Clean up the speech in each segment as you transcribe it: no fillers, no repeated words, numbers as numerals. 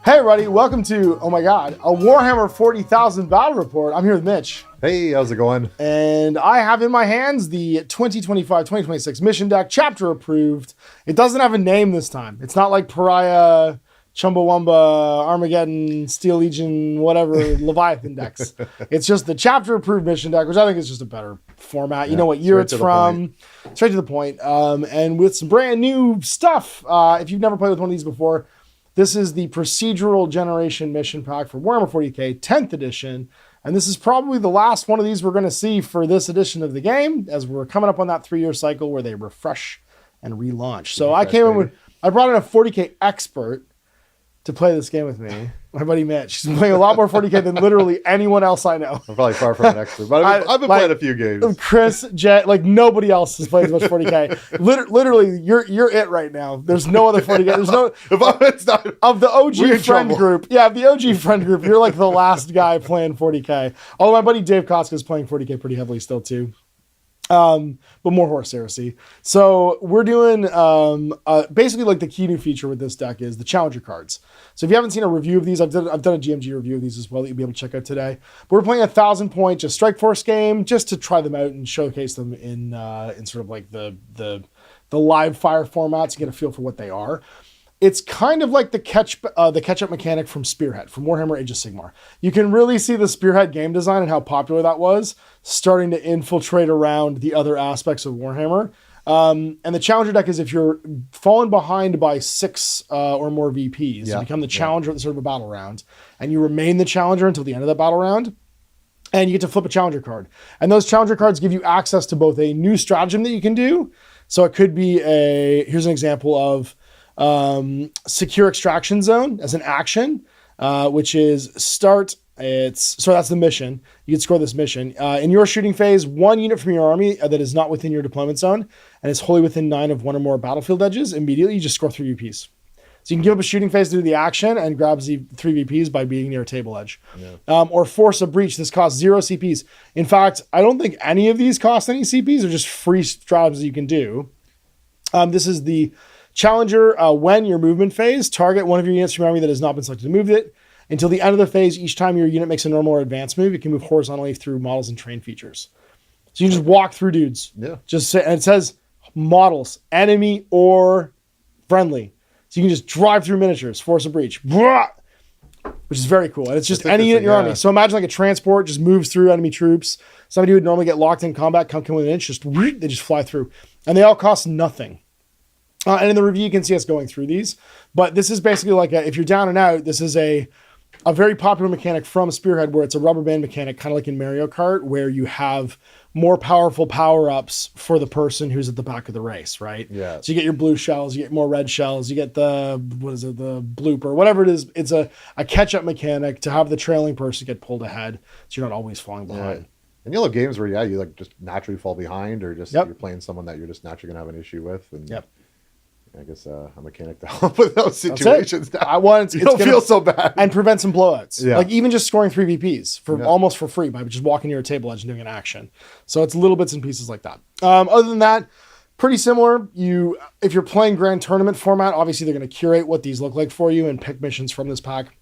Hey everybody, welcome to, oh my god, a Warhammer 40,000 battle report. I'm here with Mitch. Hey, how's it going? And I have in my hands the 2025-2026 mission deck, chapter approved. It doesn't have a name this time. It's not like Pariah, Chumbawamba, Armageddon, Steel Legion, whatever, Leviathan decks. It's just the chapter approved mission deck, which I think is just a better format. You know what year it's from, straight to the point. And with some brand new stuff. If you've never played with one of these before, this is the procedural generation mission pack for Warhammer 40k, 10th edition. And this is probably the last one of these we're going to see for this edition of the game, as we're coming up on that 3-year cycle where they refresh and relaunch. So I brought in a 40k expert to play this game with me. My buddy Mitch. He's been playing a lot more 40k than literally anyone else I know. I'm probably far from an expert, but I've been playing a few games. Chris, Jet, like nobody else has played as much 40k. Literally, you're it right now. There's no other 40k. There's no of the OG friend group. Yeah, of the OG friend group, you're like the last guy playing 40k. Although my buddy Dave Koska is playing 40k pretty heavily still too. But more Horse Heresy. So we're doing basically like the key new feature with this deck is the Challenger cards. So if you haven't seen a review of these, I've done a GMG review of these as well that you'll be able to check out today. But we're playing a 1,000-point just Strike Force game just to try them out and showcase them in sort of like the live fire formats to get a feel for what they are. It's kind of like the catch-up mechanic from Spearhead, from Warhammer Age of Sigmar. You can really see the Spearhead game design and how popular that was starting to infiltrate around the other aspects of Warhammer. And the Challenger deck is if you're fallen behind by 6 or more VPs, you become the Challenger at the start of a battle round, and you remain the Challenger until the end of that battle round, and you get to flip a Challenger card. And those Challenger cards give you access to both a new stratagem that you can do. So it could be here's an example of secure extraction zone as an action, which is that's the mission. You can score this mission. In your shooting phase, 1 unit from your army that is not within your deployment zone and is wholly within 9 of 1 or more battlefield edges, immediately you just score 3 VPs. So you can give up a shooting phase to do the action and grab the 3 VPs by being near a table edge. Yeah. Or force a breach. This costs 0 CPs. In fact, I don't think any of these cost any CPs. They're just free stratagems you can do. This is the Challenger, when your movement phase, target one of your units from your army that has not been selected to move it. Until the end of the phase, each time your unit makes a normal or advanced move, it can move horizontally through models and terrain features. So you can just walk through dudes. Yeah. And it says models, enemy or friendly. So you can just drive through miniatures, force a breach, which is very cool. And it's just any unit in your army. So imagine like a transport just moves through enemy troops. Somebody who would normally get locked in combat, come within an inch, they just fly through. And they all cost nothing. And in the review, you can see us going through these. But this is basically like if you're down and out, this is a very popular mechanic from Spearhead where it's a rubber band mechanic, kind of like in Mario Kart, where you have more powerful power-ups for the person who's at the back of the race, right? Yeah. So you get your blue shells, you get more red shells, you get the blooper, whatever it is. It's a catch-up mechanic to have the trailing person get pulled ahead so you're not always falling behind. Yeah. And you'll have games where, you like just naturally fall behind or just you're playing someone that you're just naturally going to have an issue with. And I guess a mechanic to help with those situations. You don't feel so bad. And prevent some blowouts. Yeah. Like even just scoring 3 VPs almost for free by just walking near a table edge and doing an action. So it's little bits and pieces like that. Other than that, pretty similar. If you're playing Grand Tournament format, obviously they're going to curate what these look like for you and pick missions from this pack.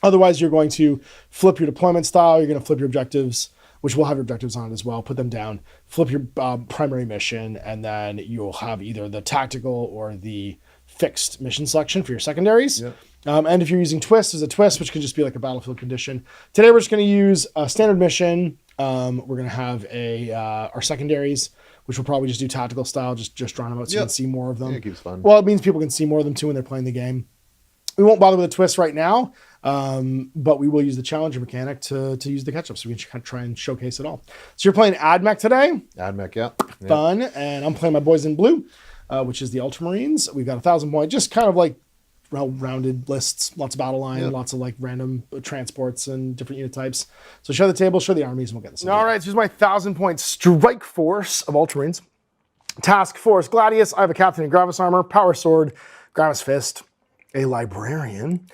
Otherwise, you're going to flip your deployment style. You're going to flip your objectives, which will have your objectives on it as well. Put them down, flip your primary mission, and then you'll have either the tactical or the fixed mission selection for your secondaries. Yep. And if you're using twist, there's a twist, which could just be like a battlefield condition. Today, we're just going to use a standard mission. We're going to have our secondaries, which will probably just do tactical style, just drawing them out so you can see more of them. Yeah, it keeps fun. Well, it means people can see more of them too when they're playing the game. We won't bother with a twist right now, but we will use the Challenger mechanic to use the catch-up, so we can try and showcase it all. So you're playing Admech today. Admech, yeah. Fun. And I'm playing my boys in blue, which is the Ultramarines. We've got 1,000 point, just kind of like well-rounded lists, lots of battle line, lots of like random transports and different unit types. So show the table, show the armies, and we'll get this. All right, so here's my 1,000 point strike force of Ultramarines. Task Force Gladius. I have a captain in Gravis armor, power sword, Gravis fist, a librarian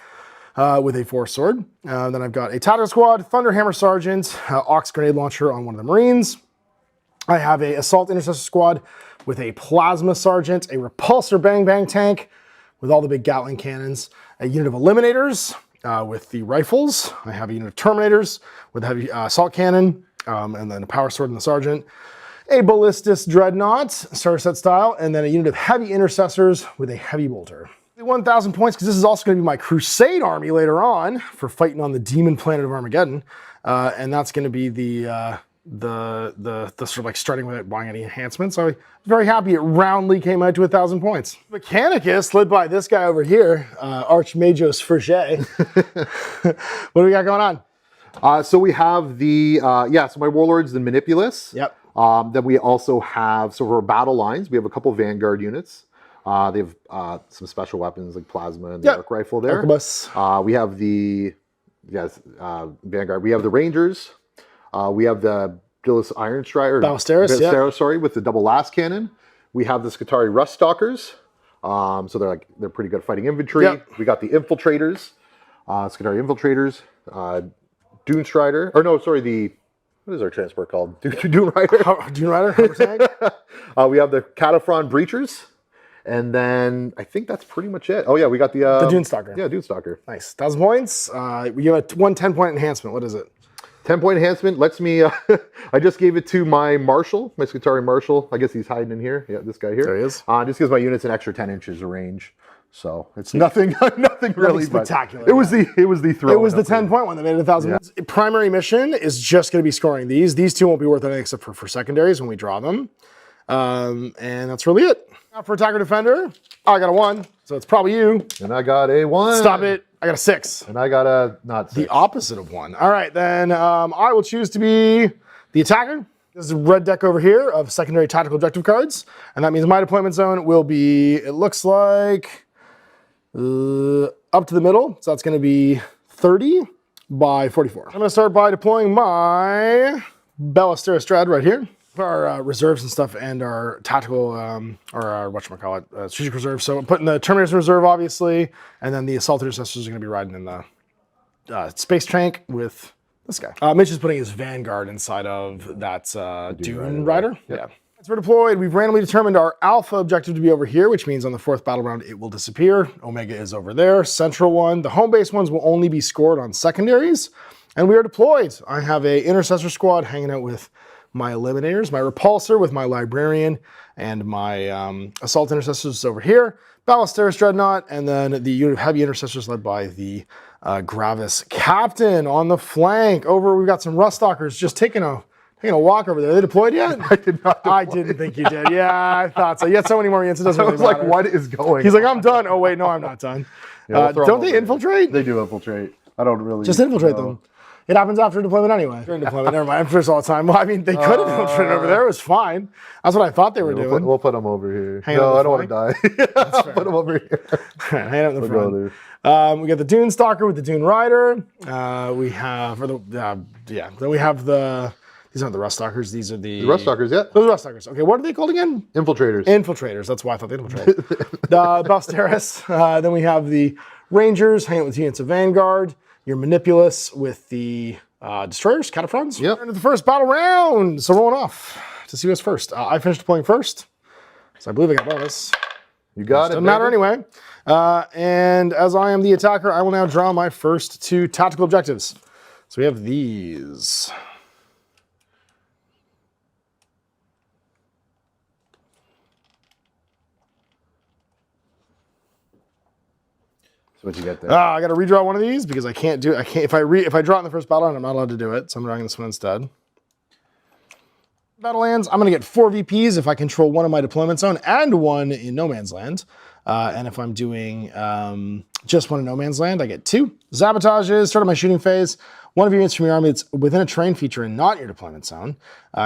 with a force sword. Then I've got a tactical squad, Thunderhammer sergeant, Ox grenade launcher on one of the Marines. I have a assault intercessor squad with a plasma sergeant, a repulsor bang bang tank, with all the big Gatling cannons, a unit of Eliminators with the rifles. I have a unit of Terminators with a heavy assault cannon, and then a Power Sword and the Sergeant. A Ballistus Dreadnought, starter set style, and then a unit of Heavy Intercessors with a Heavy Bolter. 1,000 points, because this is also going to be my Crusade army later on for fighting on the Demon Planet of Armageddon, and that's going to be the sort of like starting without buying any enhancements. So I'm very happy it roundly came out to 1,000 points. Mechanicus, led by this guy over here, Archmagos Frigé. What do we got going on? So we have the, so my Warlords and Manipulus. Yep. Then we also have, so for battle lines, we have a couple Vanguard units. They have some special weapons like Plasma and the Arc Rifle there. Arquebus. We have the, Vanguard. We have the Rangers. We have the Dillis Iron Strider. Ballesteros, sorry, with the double last cannon. We have the Skitarii Rust Stalkers. So they're pretty good fighting infantry. Yep. We got the Infiltrators, Skitarii Infiltrators, Dune Strider, or no, sorry, what is our transport called? Dune Rider. Dune Rider, we have the Cataphron Breachers. And then I think that's pretty much it. Oh yeah, we got the Dune Stalker. Yeah, Dune Stalker. Nice. 1,000 points. We have one 10-point enhancement. What is it? 10-point enhancement lets me, I just gave it to my Marshal, my Skitarii Marshal. I guess he's hiding in here. Yeah, this guy here. There he is. Just gives my units an extra 10 inches of range. So it's nothing really spectacular. It was the throw. It was the 10-point one that made it 1,000. Yeah. Primary mission is just going to be scoring these. These two won't be worth anything except for secondaries when we draw them. And that's really it. Now for Attacker Defender, I got a 1, so it's probably you. And I got a 1. Stop it. I got a 6. And I got a not 6. The opposite of 1. All right, then I will choose to be the attacker. This is a red deck over here of secondary tactical objective cards. And that means my deployment zone will be, it looks like, up to the middle. So that's going to be 30 by 44. I'm going to start by deploying my Ballesteros Dread right here. Our reserves and stuff, and our tactical, or our whatchamacallit, strategic reserve. So I'm putting the Terminators in reserve, obviously, and then the Assault Intercessors are going to be riding in the Space Tank with this guy. Mitch is putting his Vanguard inside of that Dune Rider. Yeah. As we're deployed, we've randomly determined our Alpha objective to be over here, which means on the 4th battle round, it will disappear. Omega is over there. Central one. The home base ones will only be scored on secondaries, and we are deployed. I have a Intercessor squad hanging out with my Eliminators, my Repulsor with my Librarian, and my Assault Intercessors over here, Ballesteros Dreadnought, and then the unit of Heavy Intercessors led by the Gravis Captain on the flank. Over, we've got some Rust Stalkers just taking a walk over there. Are they deployed yet? I did not deploy. I didn't think you did. Yeah, I thought so. You had so many more units, it doesn't really matter. I was like, what is going on? He's like, I'm done. Oh, wait, no, I'm not done. Yeah, don't they infiltrate? They do infiltrate. I don't really just infiltrate them. It happens after deployment anyway. During deployment, never mind. I'm sure it's all the time. Well, I mean, they could have infiltrated over there. It was fine. That's what I thought they were doing. We'll put them over here. No, I don't want to die. I'll put them over here. Hang out in the front. We got the Dune Stalker with the Dune Rider. We have, then we have the, these aren't the Rust Stalkers. These are the Rust Stalkers, yeah. Those are Rust Stalkers. Okay, what are they called again? Infiltrators. Infiltrators. That's why I thought they infiltrated. The Ballesteros. Then we have the Rangers hanging out with units of Vanguard. Your Manipulus with the Destroyers, Cataphrons. Yep. Into the first battle round. So rolling off to see who's first. I finished deploying first, so I believe I got bonus. You got it. Doesn't matter anyway. And as I am the attacker, I will now draw my first 2 tactical objectives. So we have these. What'd you get there? I got to redraw one of these because I can't do it. I can't if I draw it in the first battle, I'm not allowed to do it. So I'm drawing this one instead. Battle lands. I'm going to get 4 VPs if I control one in my deployment zone and one in no man's land. And if I'm doing just one in no man's land, I get 2. Sabotages. Start of my shooting phase. One of your units from your army that's within a terrain feature and not your deployment zone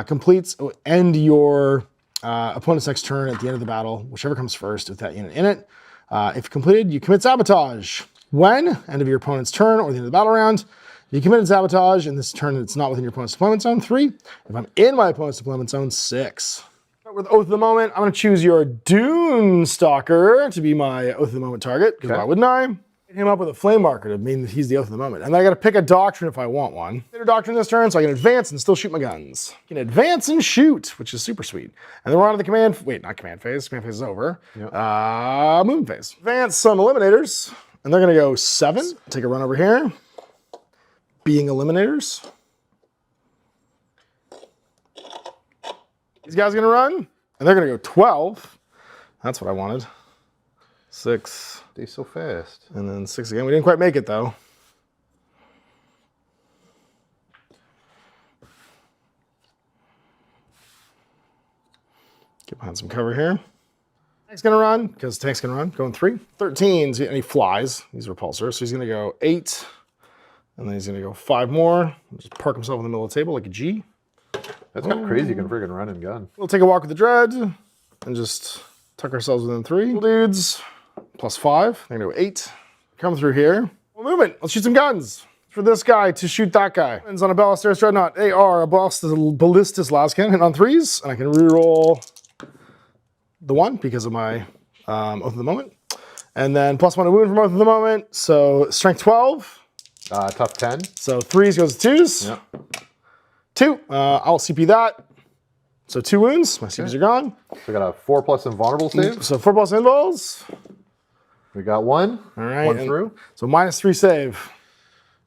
completes end your opponent's next turn at the end of the battle, whichever comes first with that unit in it. If completed, you commit sabotage. When, end of your opponent's turn or the end of the battle round, you committed sabotage, and this turn it's not within your opponent's deployment zone, 3. If I'm in my opponent's deployment zone, 6. With Oath of the Moment, I'm going to choose your Dune Stalker to be my Oath of the Moment target, because why wouldn't I? Him up with a flame marker to mean that he's the oath of the moment. And then I got to pick a doctrine if I want one. Get a doctrine this turn, so I can advance and still shoot my guns. I can advance and shoot, which is super sweet. And then we're on to the command, wait, not command phase. Command phase is over. Yep. Movement phase. Advance some eliminators, and they're going to go 7. Take a run over here. Being eliminators. These guys are going to run, and they're going to go 12. That's what I wanted. 6. They so fast. And then 6 again. We didn't quite make it though. Get behind some cover here. Tank's gonna run, because tank's gonna run. Going 3. 13, and he flies. He's a repulsor. So he's gonna go 8. And then he's gonna go 5 more. Just park himself in the middle of the table like a G. That's kind of crazy. You can friggin' run and gun. We'll take a walk with the dread and just tuck ourselves within 3. Dudes. +5. I'm gonna go 8. Come through here. Well, movement. Let's shoot some guns. For this guy to shoot that guy. Guns on a Ballesteros Dreadnought. They are a Ballistus Lascan, hit on 3s, and I can reroll the 1 because of my oath of the moment. And then +1 a wound from oath of the moment. So strength 12. Tough 10. So 3s goes to 2s. Yep. 2. I'll CP that. So 2 wounds. My CPs are gone. So we got a 4+ invulnerable save. So 4+ invuls. We got 1. All right. 1 through. So -3 save.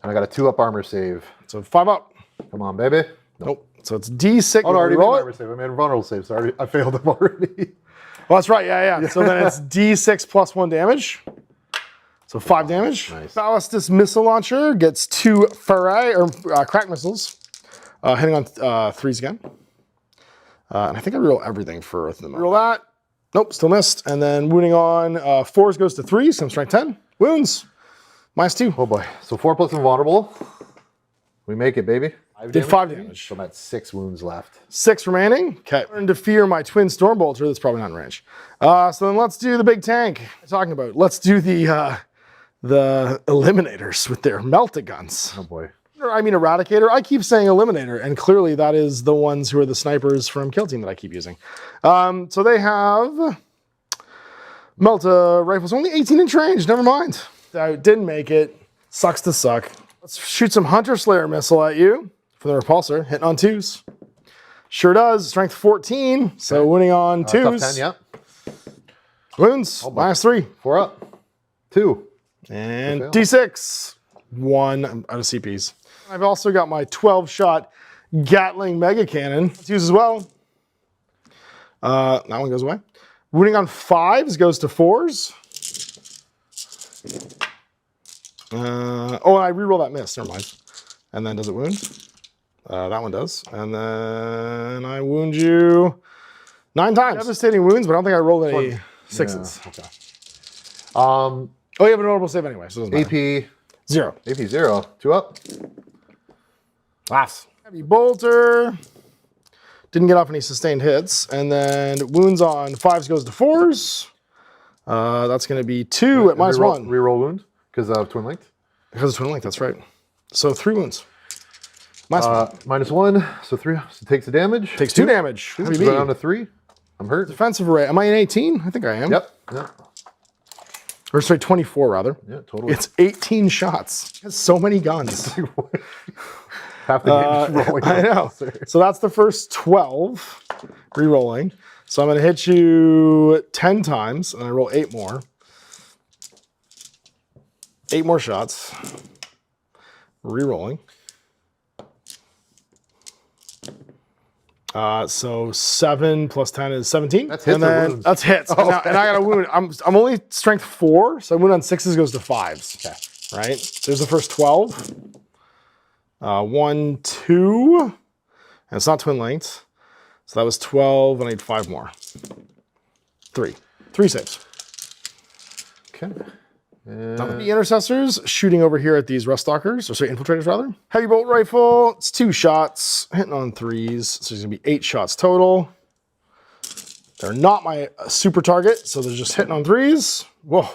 And I got a 2-up armor save. So 5 up. Come on, baby. Nope. So it's D6. Oh, no, I already made armor save. I made a vulnerable save, so I failed them already. Well, that's right. Yeah. So then it's D6 +1 damage. So 5 damage. Nice. Ballistus missile launcher gets 2 Farai or crack missiles, hitting on 3s again. And I think I reroll everything for Oath of the Moment. Reroll that. Nope, still missed. And then wounding on 4s goes to 3s. So I'm strength 10. Wounds. -2. Oh boy. So 4+ invulnerable. We make it, baby. Did 5 damage. So I'm at 6 wounds left. 6 remaining. Okay. Learn to fear my twin Stormbolter. That's probably not in range. So then let's do the big tank. I'm talking about. Let's do the eliminators with their melta guns. Oh boy. I mean Eradicator. I keep saying Eliminator, and clearly that is the ones who are the snipers from Kill Team that I keep using. So they have Melta rifles, only 18-inch range. Never mind. I didn't make it. Sucks to suck. Let's shoot some Hunter Slayer missile at you for the repulsor, hitting on 2s. Sure does. Strength 14, so winning on 2s. Tough 10, yeah. Wounds, -3. 4 up. 2. And D6. 1 out of CPs. I've also got my 12-shot Gatling Mega Cannon. Let's use as well. That one goes away. Wounding on 5s goes to 4s. Oh, and I reroll that miss. Never mind. And then does it wound? That one does. And then I wound you 9 times. Devastating wounds, but I don't think I rolled any 6s. Yeah, okay. Oh, you have a notable save anyway, so it doesn't matter. AP 0. AP 0. 2 up. Laughs. Heavy bolter. Didn't get off any sustained hits. And then wounds on 5s goes to 4s. That's going to be 2 at -1. Reroll wound because of twin length. Because of twin length, that's right. So 3 wounds. -1. So 3. So takes the damage. Takes 2 damage. Go down to 3. I'm hurt. Defensive array. Am I in 18? I think I am. Yep. Or sorry, 24 rather. Yeah, totally. It's 18 shots. It has so many guns. Half the game just rolling. I know. So that's the first 12 re-rolling. So I'm going to hit you 10 times, and I roll 8 more. 8 more shots. Re-rolling. So 7 plus 10 is 17. That's hits. And then that's hits. Oh, okay. And I got a wound. I'm only strength 4, so I wound on 6s goes to 5s. Okay. Right? So there's the first 12. 1, 2. And it's not twin length. So that was 12, and I need 5 more. 3. 3 saves. Okay. The intercessors shooting over here at these rust stalkers, or sorry, infiltrators rather. Heavy bolt rifle, it's 2 shots, hitting on 3s, so there's gonna be 8 shots total. They're not my super target, so they're just hitting on 3s. Whoa,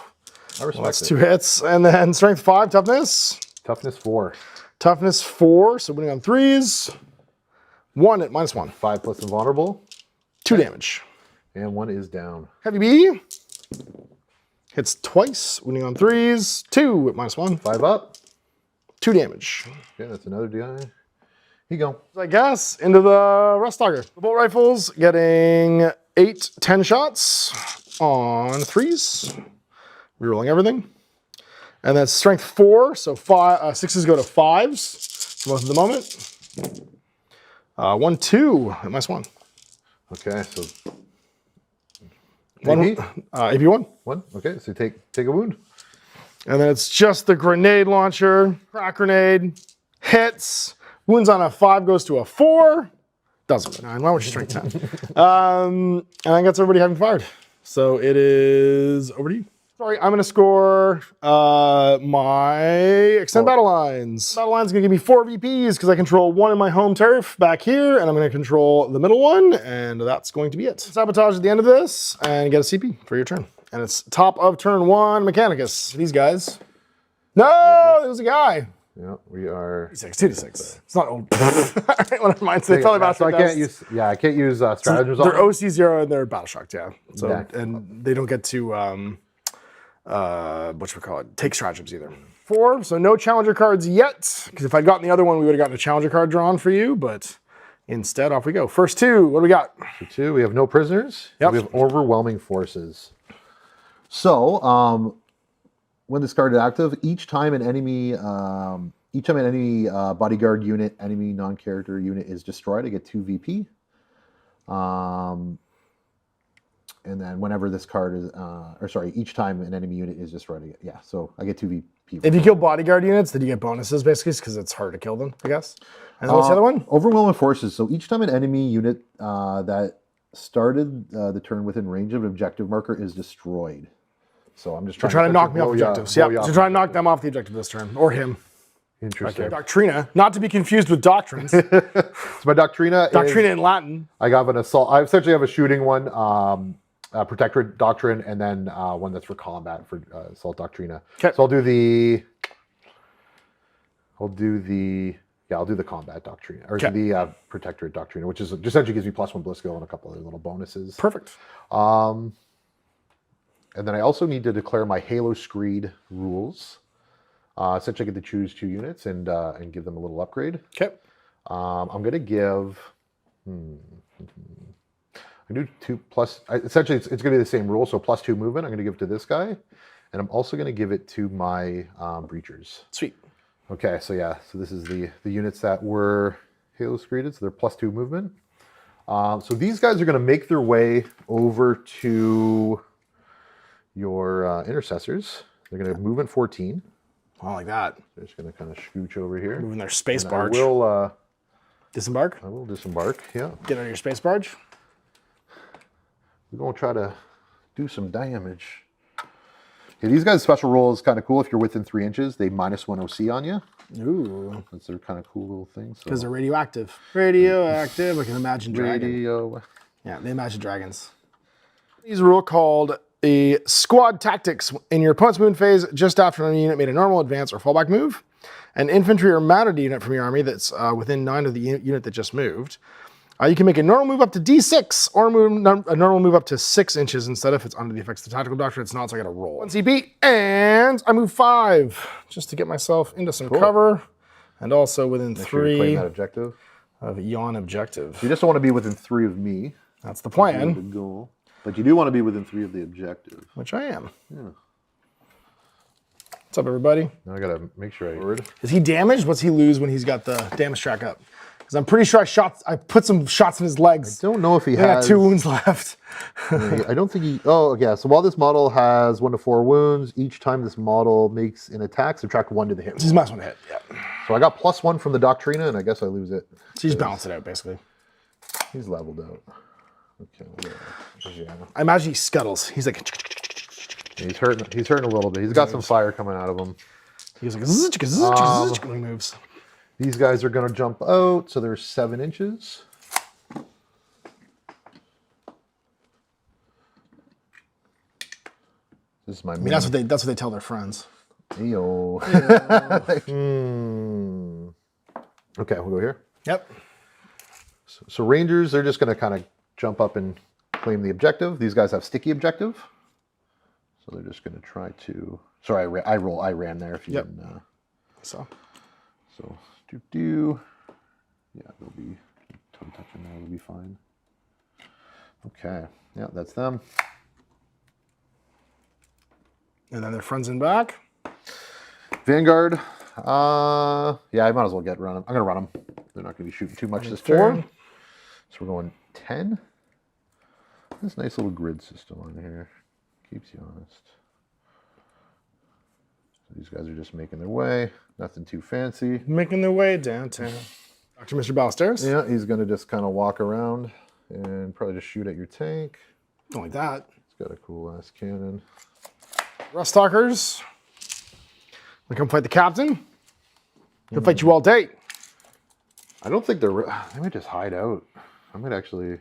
well, that's 2 hits. And then strength 5, toughness. Toughness 4. Toughness 4, so winning on 3s. 1 at -1. 5 plus invulnerable. 2 damage. And 1 is down. Heavy B. Hits twice, winning on 3s. 2 at -1. 5 up. 2 damage. Okay, that's another DI. Here you go. I guess into the Rust Dogger. The bolt rifles getting 8, 10 shots on 3s. Rerolling everything. And that's strength 4, so 6s go to 5s for most of the moment. 1, 2 at -1. Okay, so AP1. 1. Okay, so take a wound. And then it's just the grenade launcher. Crack grenade. Hits. Wounds on a 5 goes to a 4. Doesn't. 9. Why would you strength 10? And that gets everybody having fired. So it is over to you. Sorry, I'm going to score my extend battle lines. Battle lines going to give me 4 VPs because I control 1 in my home turf back here, and I'm going to control the middle one, and that's going to be it. Sabotage at the end of this, and get a CP for your turn. And it's top of turn 1, Mechanicus. These guys. No, there was a guy. Yeah, we are 2d6. It's not old. All right, well, never mind. So they tell me about so I can't use. Yeah, I can't use stratagems. They're OC0 and they're battle shocked. Yeah. So and they don't get to take stratagems either. 4. So no challenger cards yet. Because if I'd gotten the other one, we would have gotten a challenger card drawn for you. But instead, off we go. First 2. What do we got? So 2. We have no prisoners. Yep. We have overwhelming forces. So when this card is active, each time an enemy bodyguard unit, enemy non-character unit is destroyed, I get 2 VP. And then whenever this card is, each time an enemy unit is destroyed, so I get 2 VP. If you kill bodyguard units, then you get bonuses basically because it's hard to kill them, I guess. And what's the other one? Overwhelming forces. So each time an enemy unit that started the turn within range of an objective marker is destroyed. So I'm just trying to knock me off objectives. Yeah, so try to knock them off the objective this turn, or him. Interesting. Okay. Doctrina, not to be confused with doctrines. So my Doctrina in Latin. I got an assault. I essentially have a shooting one, Protectorate Doctrine, and then one that's for combat for Assault Doctrina. Okay. So I'll do the Combat Doctrine, or the Protectorate Doctrina, which is essentially gives me +1 Blitzkill and a couple other little bonuses. Perfect. And then I also need to declare my Halo Screed rules. Essentially, I get to choose 2 units and give them a little upgrade. Okay. I'm going to give. I do 2 plus. Essentially, it's going to be the same rule. So +2 movement. I'm going to give it to this guy, and I'm also going to give it to my breachers. Sweet. Okay. So yeah. So this is the units that were Halo Screeded. So they're +2 movement. So these guys are going to make their way over to your intercessors. They're going to move in 14. I like that. They're just going to kind of scooch over here. Moving their space barge. I will disembark? I will disembark, yeah. Get on your space barge. We're going to try to do some damage. Okay, these guys' special roll is kind of cool. If you're within 3 inches, they -1 OC on you. Ooh. That's their kind of cool little thing. Because they're radioactive. Radioactive. I can imagine dragons. Yeah, they imagine dragons. These rule called a squad tactics. In your opponent's movement phase, just after a unit made a normal advance or fallback move, an infantry or mounted unit from your army that's within 9 of the unit that just moved, you can make a normal move up to D6 or a normal move up to 6 inches instead if it's under the effects of the tactical doctrine. It's not, so I got to roll 1 CP, and I move 5 just to get myself into some cover, and also within 3 sure you claim that objective of yawn objective. You just don't want to be within 3 of me. That's the plan. The goal. But you do want to be within 3 of the objective. Which I am. Yeah. What's up, everybody? Now I gotta make sure Is he damaged? What's he lose when he's got the damage track up? Because I'm pretty sure I put some shots in his legs. I don't know if he has. got 2 wounds left. I don't think he. Oh, yeah. So while this model has 1 to 4 wounds, each time this model makes an attack, subtract 1 to the hit roll. He's -1 to hit. Yeah. So I got +1 from the Doctrina, and I guess I lose it. So you just balance it out, basically. He's leveled out. Okay. Yeah. I imagine he scuttles. He's like. He's hurting a little bit. He's got some fire coming out of him. He's like when he moves. These guys are going to jump out, so they're 7 inches. This is my. I mean, that's what they tell their friends. Eyo. Okay, we'll go here. Yep. So Rangers, they're just going to kind of jump up and claim the objective. These guys have sticky objective. So So they're just going to try to. Sorry, I ran there. If you didn't. So do. Yeah, they'll be toe touching there. They'll be fine. Okay. Yeah, that's them. And then their friends in back. Vanguard. Yeah, I might as well run them. I'm going to run them. They're not going to be shooting too much this turn. So we're going 10. This nice little grid system on here. Keeps you honest. So these guys are just making their way. Nothing too fancy. Making their way downtown. Dr. Mr. Ballstairs. Yeah, he's going to just kind of walk around and probably just shoot at your tank. Don't like that. He's got a cool ass cannon. Rust Talkers. They come fight the captain. He'll fight you all day. I don't think they might just hide out. I might actually.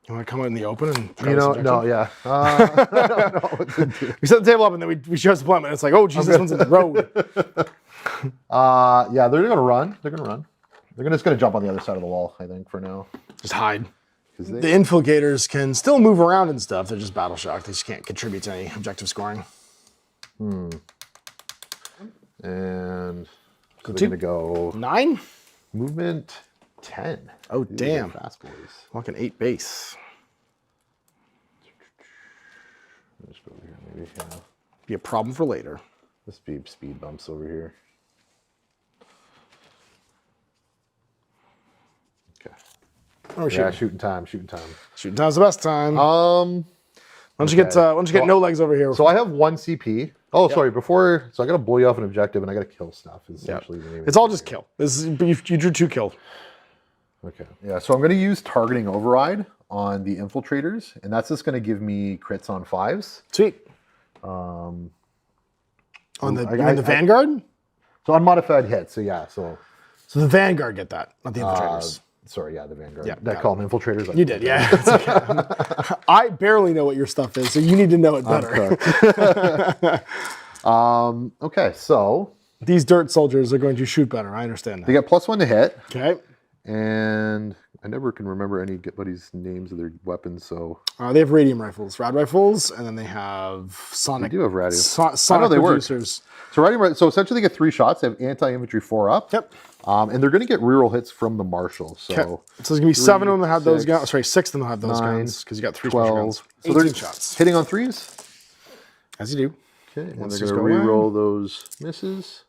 You want to come out in the open and no, yeah. I don't know what to do. We set the table up and then we chose deployment. It's like, oh, Jesus, this one's in the road. Yeah, they're going to run. They're just going to jump on the other side of the wall, I think, for now. Just hide. The infiltrators can still move around and stuff. They're just battle shocked. They just can't contribute to any objective scoring. And so they're going to go 9? Movement 10. Oh, damn. Fast boys. Walking 8 base. Just go over here, maybe. Yeah. Be a problem for later. This be speed bumps over here. Okay. Oh, yeah, shooting time. Shooting time's the best time. Why don't you get no legs over here? So I have 1 CP. Oh, sorry. So I got to blow you off an objective, and I got to kill stuff. Is essentially the name. It's all just kill. You drew 2 kill. Okay. Yeah. So I'm going to use targeting override on the infiltrators, and that's just going to give me crits on 5s. Sweet. On the Vanguard. So unmodified hit. So yeah. So the Vanguard get that, not the infiltrators. Sorry, yeah, the Vanguard. Yeah, I call them infiltrators. You did, yeah. It's okay. I barely know what your stuff is, so you need to know it better. Okay, so these dirt soldiers are going to shoot better. I understand that. They get +1 to hit. Okay. And I never can remember anybody's names of their weapons, so they have radium rifles, rad rifles, and then they have sonic. They do have radium. Sonic reducers. So radium. So essentially, they get 3 shots. They have anti-infantry 4 up. Yep. And they're going to get reroll hits from the marshal. So there's going to be 7 of them that have those guns. Sorry, 6 of them have those guns because you got 3 special guns. So they're shots. Hitting on 3s. As you do. Okay, and they're going to reroll those misses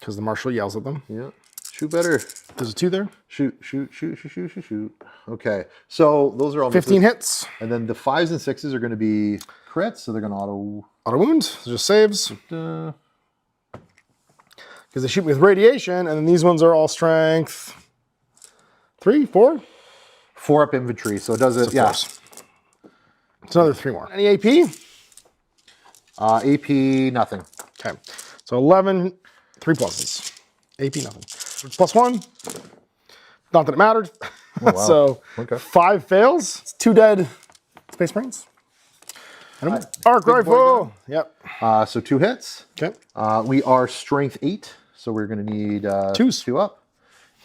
because the marshal yells at them. Yeah. Shoot better. There's a 2 there. Shoot. Okay, so those are all 15 hits. And then the 5s and 6s are going to be crits, so they're going to auto wound. So just saves. Because they shoot with radiation, and then these ones are all strength 3, 4? 4 up infantry, so it does it. Yeah. It's another 3 more. Any AP? AP, nothing. Okay. So 11, 3 pluses. AP, nothing. +1. Not that it mattered. Oh, wow. So 5 fails. It's 2 dead Space Marines. Arc rifle. Yep. So 2 hits. Okay. We are strength 8, so we're going to need 2s. 2 up.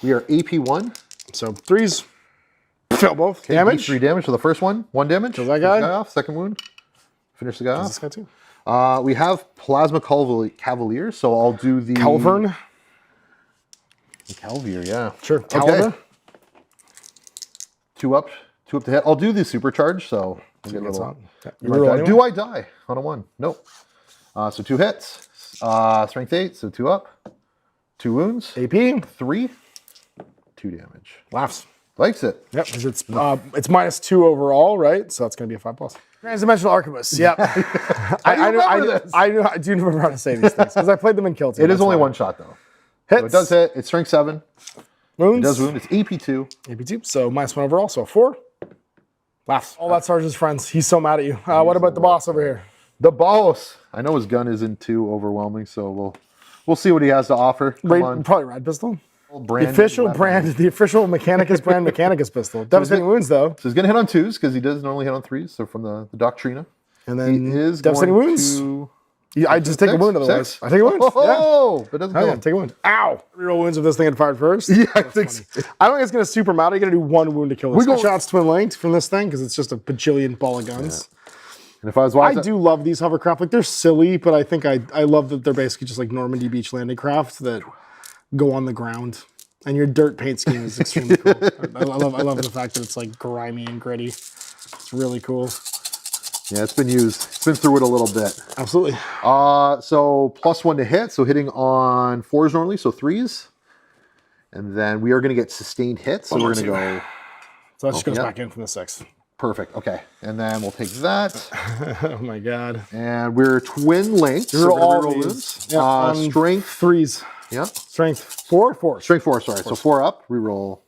We are AP 1. So 3s. Fail both. Okay, damage. 3 damage. So the first one, 1 damage. Kill that guy. Off. Second wound. Finish the guy off. This guy too. We have Plasma Cavalier, so I'll do the... Calvern. Calvier, yeah. Sure. Okay. 2 up to hit. I'll do the supercharge, so we'll get a little... Do I die on a 1? Nope. So 2 hits. Strength 8, so 2 up. 2 wounds. AP. 3. 2 damage. Laughs. Likes it. Yep, because it's -2 overall, right? So that's going to be a 5+. Transdimensional Arquebus. Yep. I do remember how to say these things because I played them in Kill Team. It is only 1 shot though. Hits. So it does hit. It's strength 7. Wounds. It does wound. It's AP 2. AP 2. So -1 overall. So 4. Laughs. All that Sergeant's friends. He's so mad at you. What about the boss over here? The boss. I know his gun isn't too overwhelming, so we'll see what he has to offer. Probably Rad Pistol. The official Mechanicus brand Mechanicus pistol. Devastating wounds though. So he's gonna hit on 2s because he does normally hit on 3s. So from the Doctrina. And then he is devastating wounds. I just take a wound otherwise. 6. I take a wound. Oh, but doesn't kill him. Take a wound. Ow! Reroll wounds if this thing had fired first. Yeah, I think so. I don't think it's gonna super matter. You're gonna do 1 wound to kill this. Shots twin linked from this thing because it's just a bajillion ball of guns. Yeah. And if I was watching, I do love these hovercraft. Like they're silly, but I think I love that they're basically just like Normandy beach landing crafts that go on the ground. And your dirt paint scheme is extremely cool. I love the fact that it's like grimy and gritty. It's really cool. Yeah, it's been used. It's been through it a little bit. Absolutely. So +1 to hit. So hitting on 4s normally, so 3s. And then we are going to get sustained hits. So we're going to go. So that just goes back in from the 6. Perfect. Okay. And then we'll take that. Oh my God. And we're twin linked. So all these. Yeah, strength 3s. Yeah. Strength 4? 4. Strength 4, sorry. So 4 up. Reroll.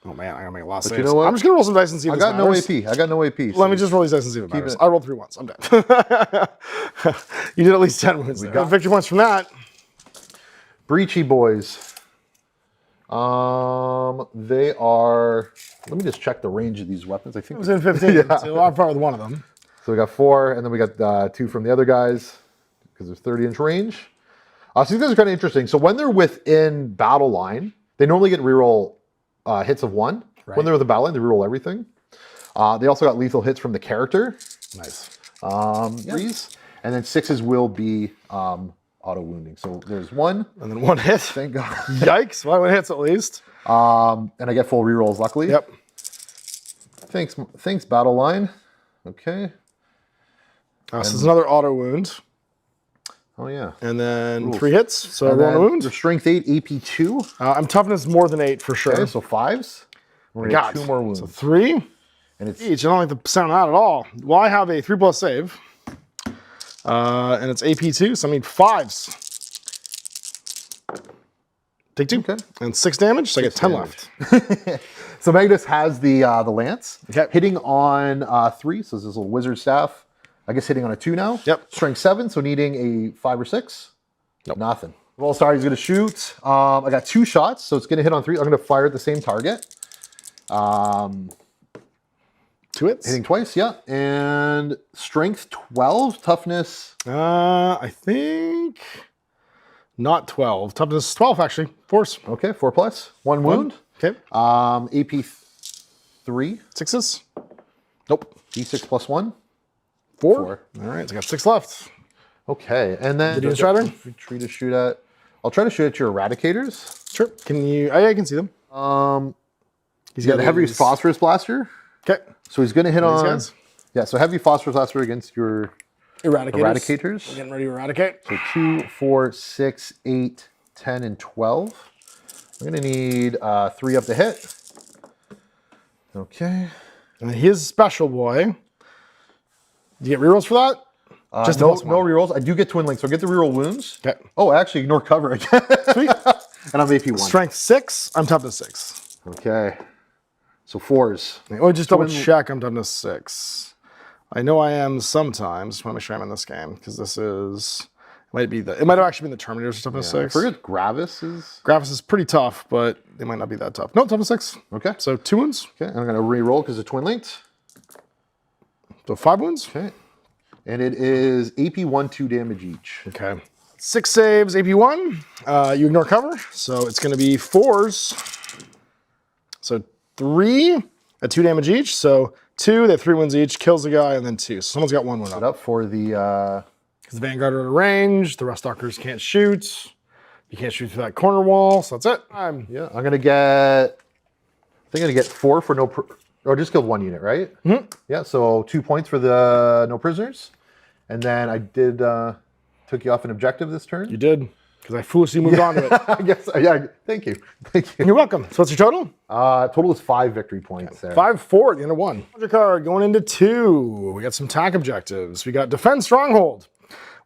Oh man, I gotta make a lot of saves. You know what? I'm just gonna roll some dice and see if I got no AP. I got no AP. Let me just roll these dice and see if it matters. I rolled 3 once. I'm dead. You did at least 10 wounds. We got victory points from that. Breachy boys. They are. Let me just check the range of these weapons. I think it was in 15. So I'm far with one of them. So we got 4, and then we got 2 from the other guys because there's 30-inch range. So these guys are kind of interesting. So when they're within battle line, they normally get reroll hits of 1. Right. When they're with the battle line, they reroll everything. They also got lethal hits from the character. Nice. 3s. And then 6s will be auto wounding. So there's 1. And then 1 hit. Thank God. Yikes. 1 hits at least. And I get full rerolls, luckily. Yep. Thanks, battle line. Okay. So there's another auto wound. Oh, yeah. And then 3 hits. So roll a wound. Your strength 8, AP 2. I'm toughness more than 8 for sure. Okay, so 5s. We're going to get 2 more wounds. So 3. And it's each. I don't like the sound of that at all. Well, I have a 3+ save. And it's AP 2, so I need 5s. Take 2. Okay. And 6 damage, so I get 10 left. So Magnus has the lance. Okay. Hitting on 3, so this is a little wizard staff. I guess hitting on a 2 now. Yep. Strength 7, so needing a 5 or 6. Nope. Nothing. Well, sorry, he's going to shoot. I got 2 shots, so it's going to hit on 3. I'm going to fire at the same target. 2 hits. Hitting twice, yeah. And strength 12, toughness. I think not 12. Toughness 12 actually. Force. Okay, 4+. 1 wound. Okay. AP 3. 6s. Nope. D6 plus 1. 4. All right, so I got 6 left. Okay, and then did you try to shoot at? I'll try to shoot at your eradicators. Sure. Can you? Oh, yeah, I can see them. He's got a heavy phosphorus blaster. Okay. So he's going to hit on. Guys? Yeah, so heavy phosphorus blaster against your eradicators. We're getting ready to eradicate. So 2, 4, 6, 8, 10, and 12. I'm going to need 3 up to hit. Okay. And his special boy. Do you get rerolls for that? Just no rerolls. I do get twin links, so I get the reroll wounds. Okay. Oh, actually, ignore cover again. Sweet. And I'm AP 1. Strength 6. I'm toughness 6. Okay. So 4s. Oh, just double check. I'm toughness 6. I know I am sometimes. I want to make sure I'm in this game because this is. It might have actually been the Terminator's toughness 6. I forget Gravis is. Gravis is pretty tough, but they might not be that tough. No, toughness 6. Okay. So 2 wounds. Okay, I'm going to re-roll because it's twin linked. So 5 wounds. Okay. And it is AP 1, 2 damage each. Okay. 6 saves, AP 1. You ignore cover, so it's going to be 4s. So 3 at 2 damage each. So 2, they have 3 wounds each, kills the guy, and then 2. So someone's got 1 wound up for the. Because the Vanguard are at a range, the rest Stalkers can't shoot. You can't shoot through that corner wall, so that's it. Yeah, I'm going to get. I think I'm going to get 4 for no. Or just killed 1 unit, right? Mm-hmm. Yeah, so 2 points for the no prisoners. And then I did took you off an objective this turn. You did, because I foolishly moved on to it. I guess, yeah, thank you. Thank you. You're welcome. So what's your total? Total is 5 victory points there. 5-4 at the end of 1. Card going into 2. We got some attack objectives. We got Defend Stronghold.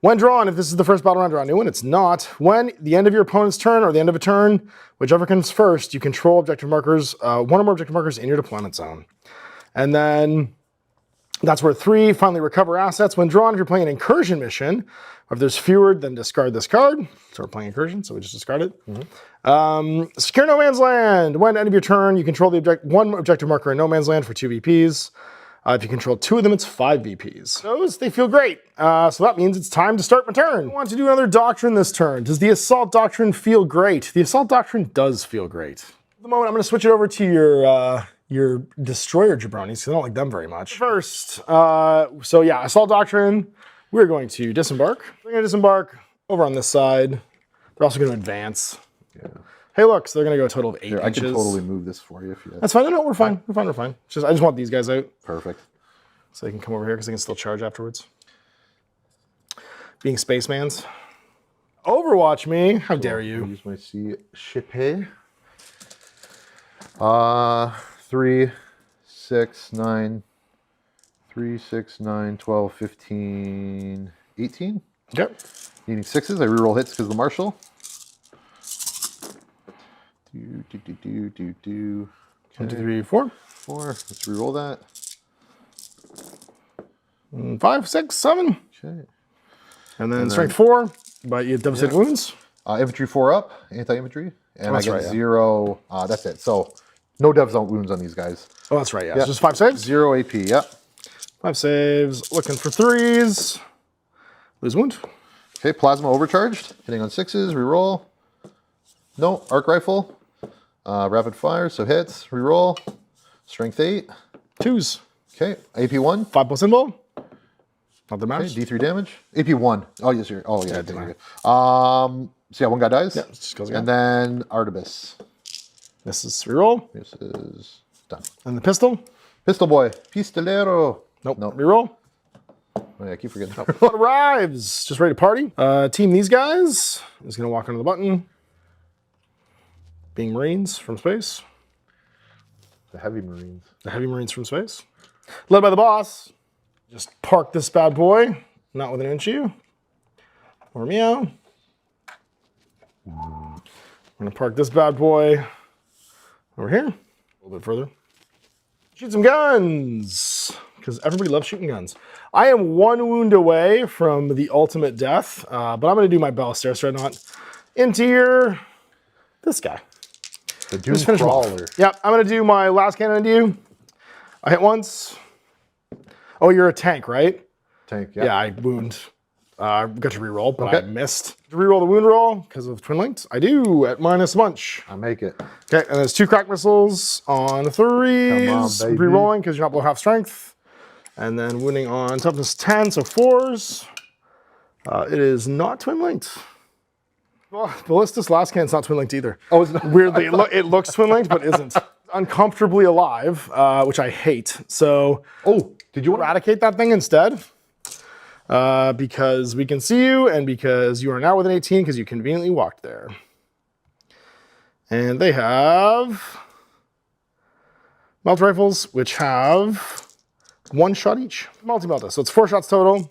When drawn, if this is the first battle round, draw a new one. It's not. When the end of your opponent's turn or the end of a turn, whichever comes first, you control objective markers, 1 or more objective markers in your deployment zone. And then that's where 3, finally recover assets. When drawn, if you're playing an incursion mission, or if there's fewer, then discard this card. So we're playing incursion, so we just discard it. Mm-hmm. Secure no man's land. When at the end of your turn, you control the 1 objective marker in no man's land for 2 VPs. If you control 2 of them, it's 5 VPs. Those, they feel great. So that means it's time to start my turn. I want to do another doctrine this turn. Does the Assault Doctrine feel great? The Assault Doctrine does feel great. At the moment, I'm going to switch it over to your destroyer jabronis, because I don't like them very much. First, so yeah, Assault Doctrine, we're going to disembark. They're going to disembark over on this side. They're also going to advance. Yeah. Hey, look, so they're going to go a total of 8 inches. I can totally move this for you. If you That's fine. No, we're fine. We're fine. We're fine. I just want these guys out. Perfect. So they can come over here because they can still charge afterwards. Being spacemans. Overwatch me. How dare you? Use my sea ship. 3, 6, 9, 3, 6, 9, 12, 15, 18. Yep. Needing 6s. I reroll hits because of the Marshal. Do. 1, 2, 3, 4. 4. Let's reroll that. 5, 6, 7. Okay. And then strength 4, but you have devastating wounds. Infantry 4 up, anti-infantry. And I get 0. That's it. So no dev zone wounds on these guys. Oh, that's right. Yeah. It's just 5 saves. 0 AP. Yep. 5 saves. Looking for 3s. Lose wound. Okay. Plasma overcharged. Hitting on 6s. Reroll. No. Arc rifle. Rapid fire. So hits. Reroll. Strength 8. 2s. Okay. AP 1. 5 plus invul. Not the matters. Okay, D3 damage. AP 1. Oh, yes, you're. Oh, yeah. So yeah, one guy dies. Yeah, just goes again. And then Artibus. This is reroll. This is done. And the pistol. Pistol boy. Pistolero. Nope. Reroll. Oh, yeah, I keep forgetting. Arrives. Just ready to party. Team these guys is going to walk under the button. Being Marines from space. The Heavy Marines. The Heavy Marines from space. Led by the boss. Just park this bad boy. Not within an inch of you. Or meow. We're going to park this bad boy over here. A little bit further. Shoot some guns. Because everybody loves shooting guns. I am 1 wound away from the ultimate death. But I'm going to do my Ballesteros Dreadnought into here. This guy. The Doom Crawler. Yep, I'm going to do my last cannon into you. I hit once. Oh, you're a tank, right? Tank, yeah. Yeah, I wound. Got to reroll, but I missed. Reroll the wound roll because of twin linked. I do at minus a bunch. I make it. Okay, and there's 2 crack missiles on 3s. Come on, baby. Rerolling because you're not below half strength. And then wounding on toughness 10, so 4s. It is not twin linked. Well, Ballistus last cannon's not twin linked either. Oh, it's not. Weirdly, it looks twin linked, but isn't. Uncomfortably alive, which I hate. So, did you eradicate that thing instead? Because we can see you, and because you are now within 18, because you conveniently walked there. And they have melt rifles, which have 1 shot each. Multi-melta, so it's 4 shots total.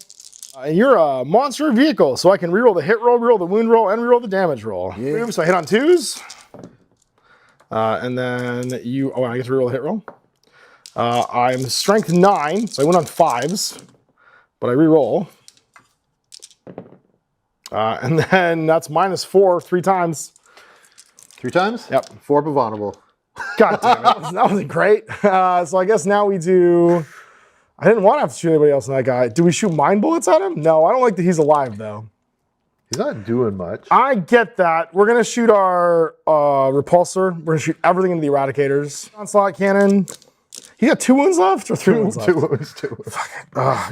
And you're a monster vehicle, so I can reroll the hit roll, reroll the wound roll, and reroll the damage roll. Yeah. So I hit on 2s. And then I get to reroll the hit roll. I'm strength 9, so I went on 5s, but I reroll. And then that's minus 4 3 times. 3 times? Yep. 4 Pavonable. God damn it. That wasn't great. So I guess now we do... I didn't want to have to shoot anybody else on that guy. Do we shoot mine bullets at him? No, I don't like that he's alive, though. He's not doing much. I get that. We're going to shoot our repulsor. We're going to shoot everything into the eradicators. Onslaught cannon. He got 2 wounds left or 3 wounds left? 2 wounds. 2 wounds.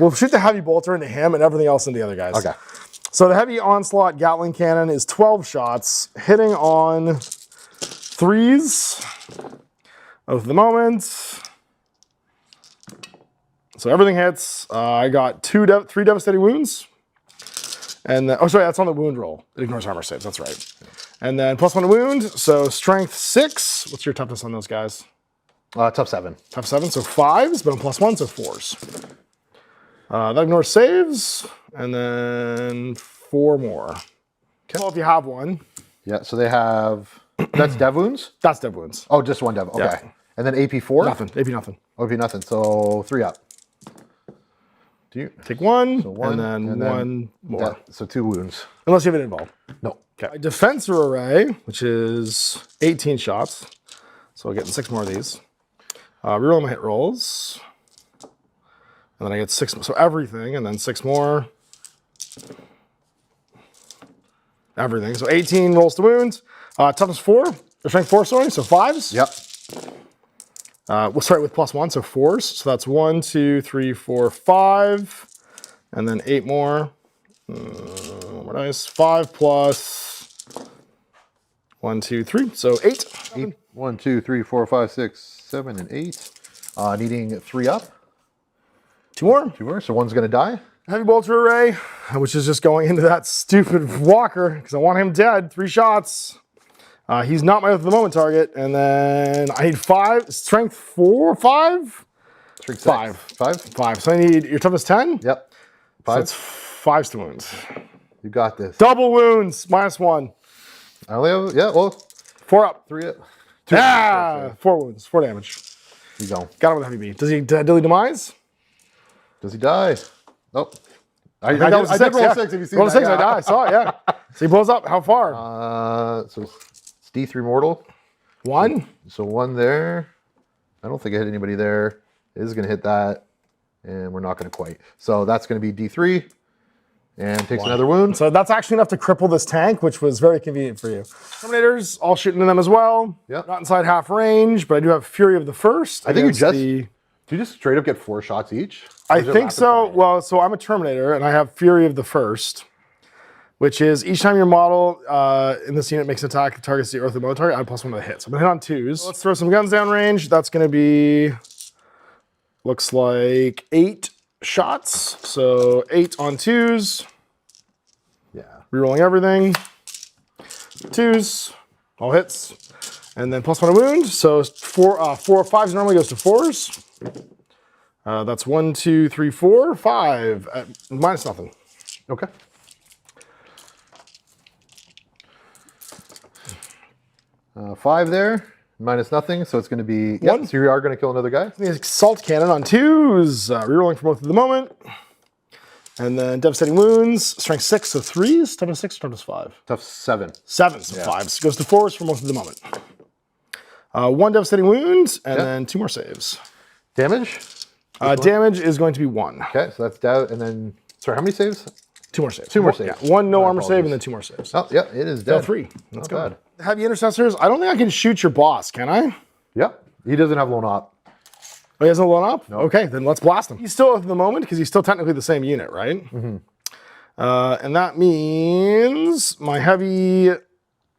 We'll shoot the heavy bolter into him and everything else into the other guys. Okay. So the heavy onslaught Gatling cannon is 12 shots, hitting on 3s of the moment. So everything hits. I got 3 devastating wounds. And then, that's on the wound roll. It ignores armor saves, that's right. And then +1 to wound, so strength 6. What's your toughness on those guys? Tough 7. Tough 7, so 5s, but on +1, so 4s. That ignores saves, and then 4 more. Okay. Well, if you have one. Yeah, so they have, that's dev wounds? That's dev wounds. Oh, just 1 dev, okay. Yeah. And then AP 4? Nothing, AP nothing. AP nothing, so 3 up. Take 1, so 1 and then 1 more. So 2 wounds. Unless you have it involved. No. Okay. My defensor array, which is 18 shots. So I'm getting 6 more of these. Reroll my hit rolls. And then I get 6 more. So everything, and then 6 more. Everything. So 18 rolls to wound. Toughness 4. Or strength 4, sorry. So 5s. Yep. We'll start with +1, so 4s. So that's 1, 2, 3, 4, 5. And then 8 more. Nice. 5 plus 1, 2, 3. So 8. 8. 1, 2, 3, 4, 5, 6, 7, and 8. Needing 3 up. 2 more. 2 more. So one's going to die. Heavy bolter array, which is just going into that stupid walker because I want him dead. 3 shots. He's not my at the moment target. And then I need 5. Strength 4, 5? Strength 5. 5? 5. So I need your toughest 10? Yep. 5. So that's 5 to wounds. You got this. Double wounds, -1. I only have, yeah, well. 4 up. 3 up. 2 up. 4 wounds, 4 damage. You go. Got him with heavy B. Does he demise? Does he die? Nope. I did roll 6. Have you seen roll that? 6, I die. I saw it, yeah. So he blows up. How far? So it's D3 mortal. 1. So 1 there. I don't think I hit anybody there. It is going to hit that. And we're not going to quite. So that's going to be D3. And takes another wound. So that's actually enough to cripple this tank, which was very convenient for you. Terminators, all shooting into them as well. Yep. Not inside half range, but I do have Fury of the First. I think do you just straight up get 4 shots each? I think so. Well, so I'm a Terminator, and I have Fury of the First, which is each time your model in this unit makes an attack that targets the Earth or motor target, I +1 to the hit. So I'm going to hit on 2s. Let's throw some guns down range. That's going to be, looks like 8 shots. So 8 on 2s. Yeah. Rerolling everything. 2s. All hits. And then +1 to wound. So 4 or 5s normally goes to 4s. That's 1, 2, 3, 4, 5 at -0. Okay. Five there, -0. So it's going to be 1. So you are going to kill another guy. The assault cannon on 2s. Rerolling for both at the moment. And then devastating wounds. Strength 6, so 3s. Toughness 6, toughness 5. Tough 7. 7, so 5s. Goes to 4s for most of the moment. 1 devastating wound, and then 2 more saves. Damage? Damage is going to be 1. Okay, so that's dead. And then, sorry, how many saves? 2 more saves. 2 more saves. Yeah, 1 no armor save, and then 2 more saves. Oh, yeah, it is dead. 3. That's not good. Heavy intercessors. I don't think I can shoot your boss, can I? Yep. He doesn't have lone op. Oh, he hasn't blown up? Nope. Okay, then let's blast him. He's still at the moment because he's still technically the same unit, right? Mm-hmm. And that means my heavy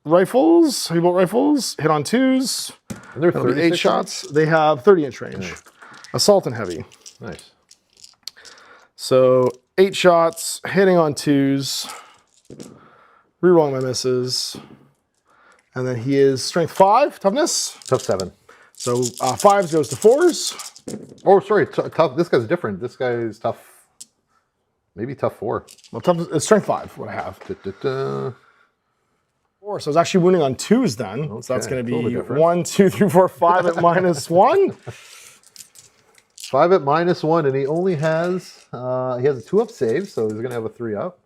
rifles, heavy bolt rifles, hit on 2s. And they're 8 shots. They have 30-inch range. Assault and heavy. Nice. So 8 shots, hitting on 2s, rerolling my misses, and then he is strength 5, toughness. Tough 7. So 5s goes to 4s. Oh, sorry, tough. This guy's different. This guy is tough. Maybe tough 4. Well, it's strength 5. What I have. 4. So it's actually wounding on 2s then. Okay, so that's going to be 1, 2, 3, 4, 5 at -1. 5 at -1, and he only has he has a 2-up save, so he's going to have a 3-up,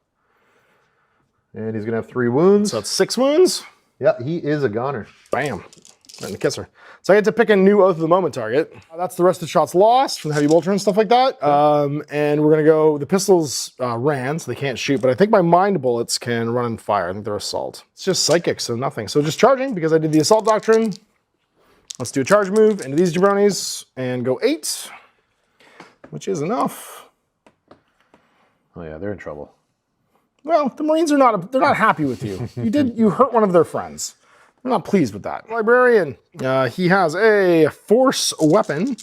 and he's going to have 3 wounds. So that's 6 wounds. Yeah, he is a goner. Bam. Right in the kisser. So I get to pick a new Oath of the Moment target. That's the rest of the shots lost from the heavy bolter and stuff like that. And we're going to go, the pistols ran, so they can't shoot, but I think my mind bullets can run and fire. I think they're assault. It's just psychic, so nothing. So just charging, because I did the assault doctrine. Let's do a charge move into these jabronis and go 8, which is enough. Oh yeah, they're in trouble. Well, the Marines are not, they're not happy with you. You hurt one of their friends. I'm not pleased with that. Librarian, he has a force weapon,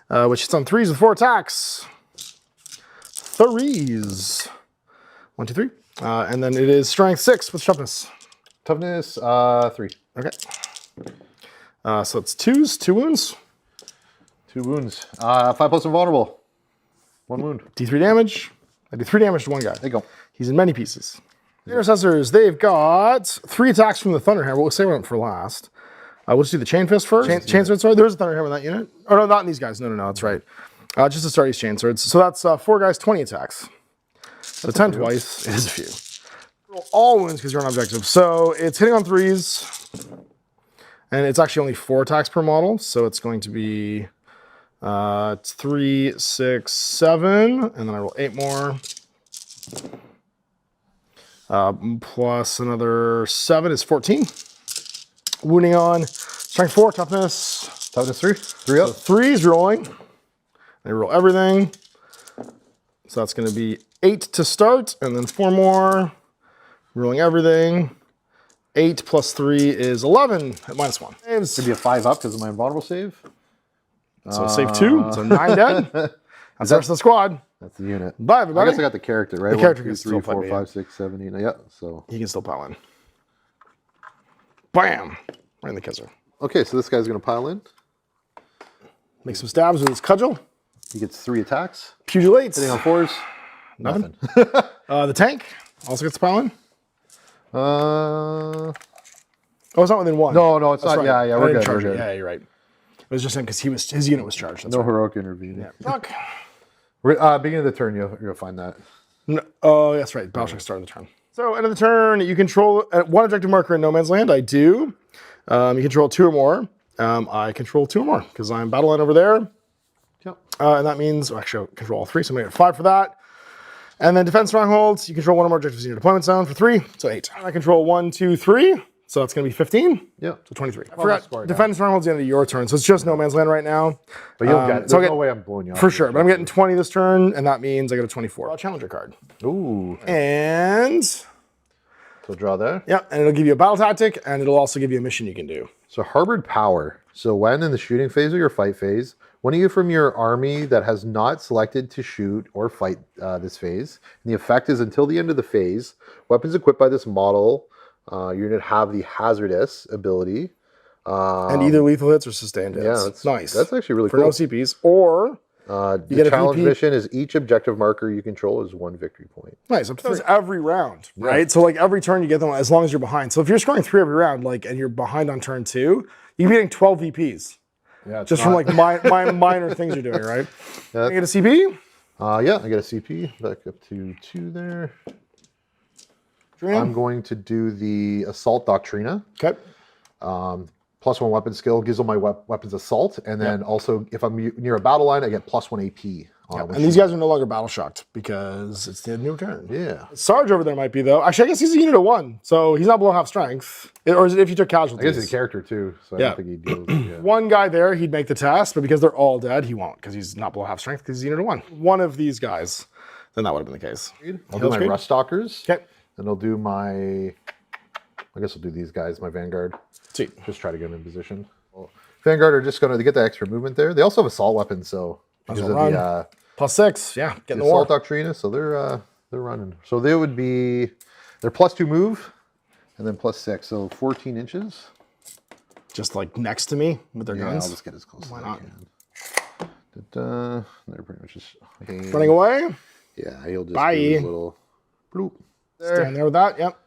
which hits on 3s with 4 attacks. 3s. 1, 2, 3. And then it is strength 6 with toughness. Toughness 3. Okay. So it's 2s, 2 wounds. 2 wounds. 5 plus invulnerable. 1 wound. D3 damage. I do 3 damage to one guy. There you go. He's in many pieces. The intercessors, they've got 3 attacks from the Thunderhammer. We'll save them for last. We'll just do the Chain Fist first. Chain Sword, sorry. There's a Thunderhammer in that unit. Oh, no, not in these guys. No, that's right. Just to start these Chain Swords. So that's 4 guys, 20 attacks. So 10 twice. It is a few. Roll all wounds because you're on objective. So it's hitting on 3s. And it's actually only 4 attacks per model. So it's going to be 3, 6, 7. And then I roll 8 more. Plus another 7 is 14. Wounding on strength 4, toughness Toughness 3. 3 up. So 3's rolling. They roll everything. So that's going to be 8 to start, and then 4 more. Rolling everything. 8 plus 3 is 11 at -1. It's going to be a 5 up because of my invulnerable save. So save 2. So 9 dead. That's the rest of the squad. That's the unit. Bye, everybody. I guess I got the character, right? The character 1, 2, can still 3, 4, fight 5, 6, 7, 8. Yeah, so. He can still pile in. Bam! Right in the kisser. Okay, so this guy's going to pile in. Make some stabs with his cudgel. He gets 3 attacks. Pugulates. Hitting on 4s. Nothing. The tank also gets to pile in. Oh, it's not within 1. No, it's That's not. Right. Yeah, we're good. Yeah, you're right. It was just him because his unit was charged. That's no right. heroic intervening. Yeah. Fuck. Beginning of the turn, you'll find that. No, oh, that's right. Battleshock start of the turn. So, end of the turn, you control 1 objective marker in no man's land. I do. You control 2 or more. I control 2 or more because I'm battle line over there. Yep. And that means, actually, I control all 3, so I'm going to get 5 for that. And then defense strongholds, you control 1 or more objectives in your deployment zone for 3, so 8. And I control 1, 2, 3, so that's going to be 15. Yeah. So 23. I forgot, defense strongholds at the end of your turn, so it's just no man's land right now. But you'll get it. There's no way I'm blowing you up. For sure, but I'm getting 20 this turn, and that means I get a 24. Challenger card. Ooh. And... So draw there. Yeah, and it'll give you a battle tactic, and it'll also give you a mission you can do. So Harbored Power. So when in the shooting phase or your fight phase, one of you from your army that has not selected to shoot or fight this phase, and the effect is until the end of the phase, weapons equipped by this model unit have the Hazardous ability. And either lethal hits or sustained hits. Yeah, that's nice. That's actually really for cool. no CPs. Or the challenge mission is each objective marker you control is 1 victory point. Nice. Up to 3 every round, right? Yeah. So like every turn you get them as long as you're behind. So if you're scoring 3 every round, like, and you're behind on turn 2, you can be getting 12 VPs. Yeah, just from like minor things you're doing, right? Yeah. You get a CP? Yeah, I get a CP. Back up to 2 there. Dream. I'm going to do the Assault Doctrina. Okay. +1 weapon skill gives all my weapons assault, and then also if I'm near a battle line, I get +1 AP. And these guys are no longer battle shocked because it's the new turn. Yeah. Sarge over there might be though. Actually, I guess he's a unit of 1, so he's not below half strength. Or is it if you took casualties? I guess he's a character too, so I don't think he deals. Yeah. 1 guy there, he'd make the test, but because they're all dead, he won't because he's not below half strength because he's a unit of 1. One of these guys, then that would have been the case. I'll do my Rust Stalkers. Okay. And I'll do my. I guess I'll do these guys, my Vanguard. Sweet. Just try to get them in position. Vanguard are just going to get the extra movement there. They also have assault weapons, so because of the +6, yeah, getting the assault Doctrina, so they're running. So they would be they're +2 move, and then +6, so 14 inches. Just like next to me with their guns. I'll just get as close as I can. They're pretty much just running away. Yeah, he'll just Bye. do a little bloop. Stand there with that. Yep.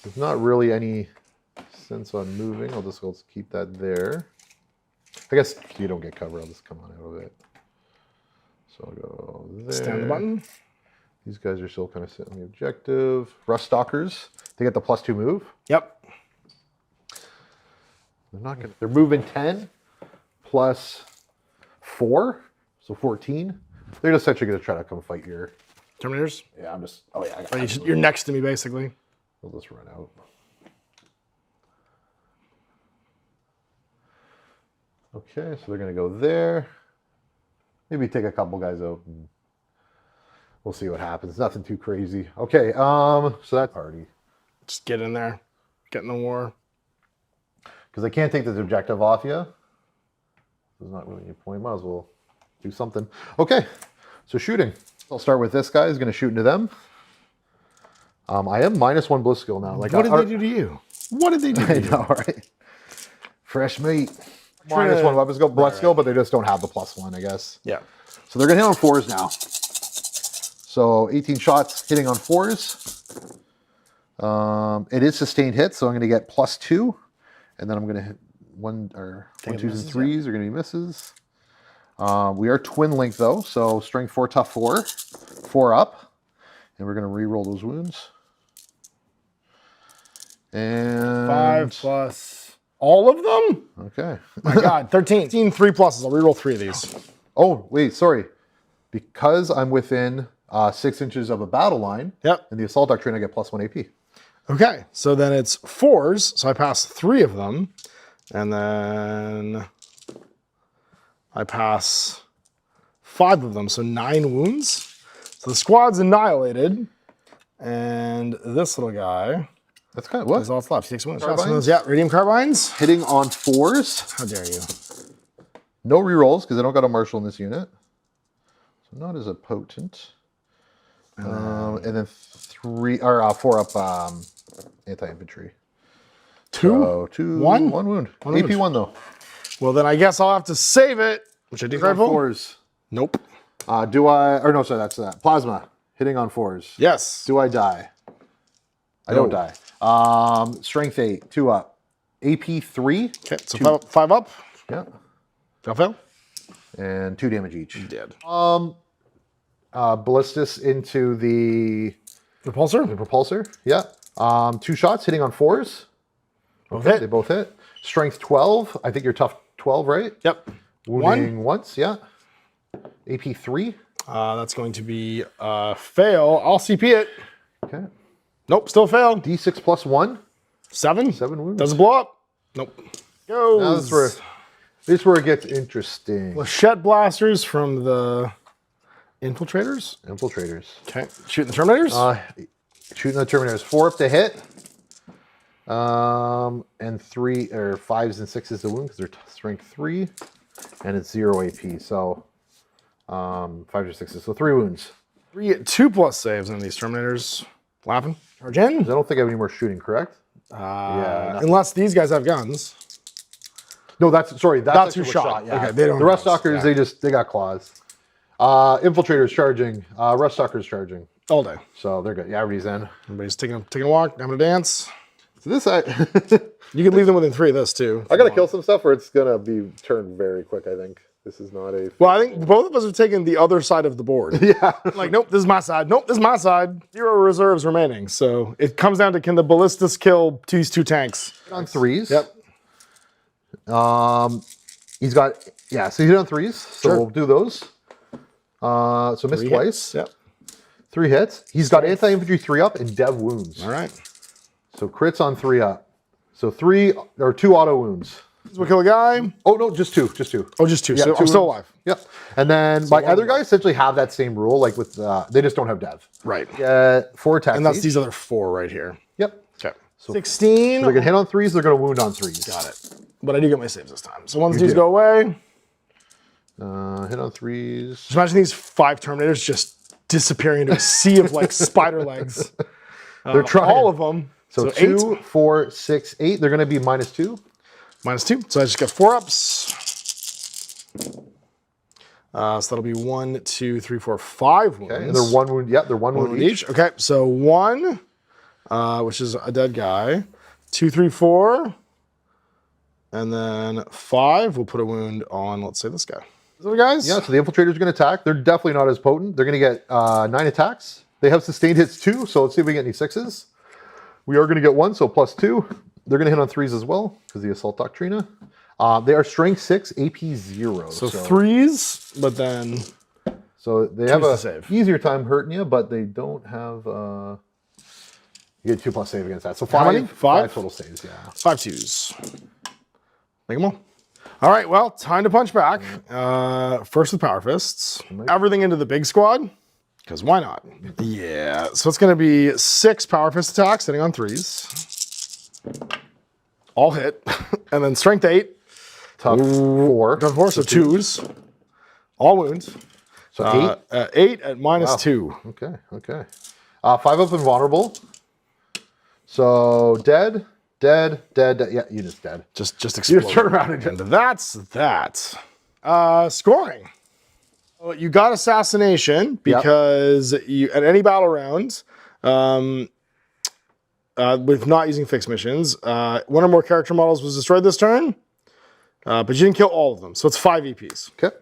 There's not really any sense on moving. I'll just keep that there. I guess if you don't get cover, I'll just come on out of it. So I'll go there. Stand the button. These guys are still kind of sitting on the objective. Rust Stalkers, they get the +2 move. Yep. They're not gonna. They're moving 10 +4, so 14. They're just essentially gonna try to come fight your Terminators. Yeah, I'm just. Oh yeah, you're next to me basically. We'll just run out. Okay, so they're gonna go there. Maybe take a couple guys out and we'll see what happens. Nothing too crazy. Okay, so that's party. Just get in there. Get in the war. Because I can't take this objective off you. There's not really any point. Might as well do something. Okay, so shooting. I'll start with this guy. He's gonna shoot into them. I am -1 bliss skill now. Like, what did they do to you? What did they do to you? I know, right? Fresh meat. -1 weapon skill, bliss skill, but they just don't have the +1, I guess. Yeah. So they're gonna hit on 4s now. So 18 shots hitting on 4s. It is sustained hit, so I'm gonna get +2, and then I'm gonna hit 1, 2s, and 3s are gonna be misses. We are twin link though, so strength 4, tough 4, 4 up, and we're gonna re-roll those wounds. And 5 plus all of them? Okay. My God, 13. 3 pluses. I'll re-roll 3 of these. Oh, wait, sorry. Because I'm within 6 inches of a battle line, yep. And the assault doctrine, I get +1 AP. Okay, so then it's 4s, so I pass 3 of them. And then I pass 5 of them, so 9 wounds. So the squad's annihilated. And this little guy. That's kind of what? There's all that's left. He takes wounds. Yeah, radium carbines. Hitting on 4s. How dare you? No rerolls because I don't got a marshal in this unit. So not as a potent. And then 4 up anti-infantry. 2? So 2. 1 wound. AP 1 though. Well, then I guess I'll have to save it. Which I do for 4s. Nope. Do I? Or no, sorry, that's that. Plasma. Hitting on 4s. Yes. Do I die? I don't die. Strength 8. 2 up. AP 3. Okay, so 5 up. Yeah. I'll fail. And 2 damage each. You did. Ballistus into the repulsor. The propulsor. Yeah. 2 shots hitting on 4s. Both hit. They both hit. Strength 12. I think you're tough 12, right? Yep. Wounding once. Yeah. AP 3. That's going to be fail. I'll CP it. Okay. Nope, still fail. D6 plus 1. 7. 7 wounds. Doesn't blow up. Nope. Goes. Now this is where it gets interesting. Flechette blasters from the infiltrators. Okay. Shooting the terminators. Shooting the terminators. 4 up to hit. And 3 or 5s and 6s to wound because they're strength 3, and it's 0 AP. So 5s or 6s. So 3 wounds. 2+ saves on these terminators. Laughing. Charge in. I don't think I have any more shooting. Correct? Yeah. Unless these guys have guns. No, that's 2 shot. Yeah. Okay, they don't. The Ruststalkers, they got claws. Infiltrators charging. Ruststalkers charging. All day. So they're good. Yeah, everybody's in. Everybody's taking a walk, having a dance. So this I you can leave them within 3 of this too. I gotta kill some stuff, or it's gonna be turned very quick. I think this is not a. Well, I think both of us have taken the other side of the board. Yeah. Like, nope, this is my side. Nope, this is my side. 0 reserves remaining. So it comes down to, can the ballistas kill these 2 tanks? On 3s. Yep. He's got so he hit on 3s. So Sure. we'll do those. So missed 3 twice. hits. Yep. 3 hits. He's got anti-infantry 3 up and dev wounds. All right. So crits on 3 up. So 2 auto wounds. This will kill a guy. Oh no, just 2. Just 2. Oh, just 2. Yeah, So 2 I'm still wounds. alive. Yep. And then my other guys essentially have that same rule, like with they just don't have dev. Right. 4 attacks. And that's each. these other 4 right here. Yep. Okay. So 16. So they're gonna hit on 3s. They're gonna wound on 3s. Got it. But I do get my saves this time. So once these go away. Hit on 3s. Just imagine these 5 Terminators just disappearing into a sea of like spider legs. They're trying. All of them. So 2, 4, 6, 8. They're going to be -2. -2. So I just got 4 ups. So that'll be 1, 2, 3, 4, 5 wounds. Okay. And they're 1 wound. Yep, they're 1 wound each. Okay. So 1, which is a dead guy. 2, 3, 4. And then 5, we'll put a wound on, let's say, this guy. Is that guys? Yeah, so the infiltrators are going to attack. They're definitely not as potent. They're going to get 9 attacks. They have sustained hits too, so let's see if we get any 6s. We are going to get 1, so +2. They're going to hit on 3s as well, because the Assault Doctrina. They are Strength 6, AP 0. So 3s, but then... So they have a save. easier time hurting you, but they don't have... you get 2+ save against that. So How many? 5 total saves, yeah. 5 2s. Make them all. All right, well, time to punch back. First with Power Fists. Everything into the big squad, because why not? Yeah, so it's going to be 6 Power Fist attacks, hitting on 3s. All hit. And then Strength 8. Tough 4. Tough 4, so 2s. All wounds. So 8? 8 at -2. Okay, okay. 5 up and vulnerable. So dead. Dead. Yeah, Unit's dead. Just explode. You just turn around and And that's that. Scoring. Well, you got assassination because you at any battle round, with not using fixed missions, 1 or more character models was destroyed this turn, but you didn't kill all of them, so it's 5 EPs. Okay.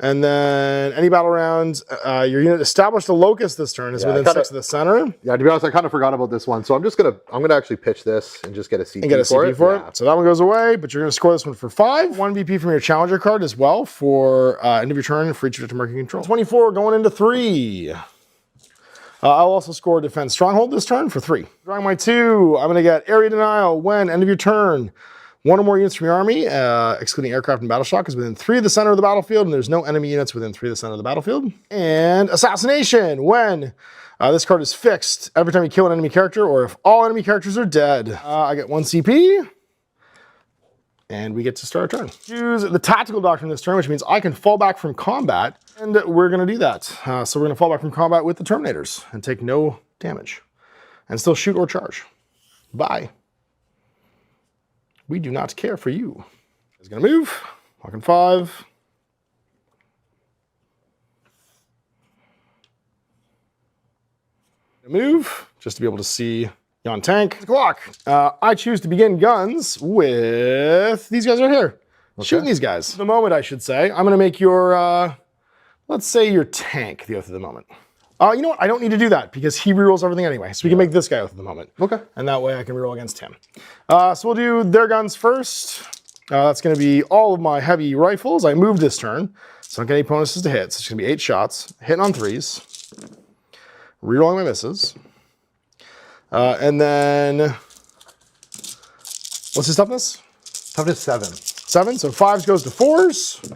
And then any battle rounds, your unit established a locus this turn is within 6 of the center. Yeah, to be honest, I kind of forgot about this one, so I'm gonna actually pitch this and just get a CP And get a CP for it. Yeah. So that one goes away, but you're going to score this one for 5. 1 BP from your challenger card as well for end of your turn for each unit marking control. 24 going into 3. I'll also score Defense Stronghold this turn for 3. Drawing my 2, I'm going to get Area Denial when end of your turn. One or more units from your army, excluding aircraft and battle shock, is within 3 of the center of the battlefield, and there's no enemy units within 3 of the center of the battlefield. And Assassination, when this card is fixed every time you kill an enemy character, or if all enemy characters are dead. I get 1 CP, and we get to start our turn. Choose the Tactical Doctrine this turn, which means I can fall back from combat, and we're going to do that. So we're going to fall back from combat with the Terminators and take no damage, and still shoot or charge. Bye. We do not care for you. He's going to move. Walking 5. Move, just to be able to see yon tank. Clock. I choose to begin guns with these guys right here. Okay. Shooting these guys. The moment, I should say. I'm going to make your, let's say your tank the Oath of the Moment. You know what? I don't need to do that because he rerolls everything anyway. So we can make this guy Oath of the Moment. Okay. And that way I can reroll against him. So we'll do their guns first. That's going to be all of my heavy rifles. I moved this turn, so I don't get any bonuses to hit. So it's going to be 8 shots, hitting on 3s. Rerolling my misses. And then, what's his toughness? Toughness 7. 7, so 5s goes to 4s.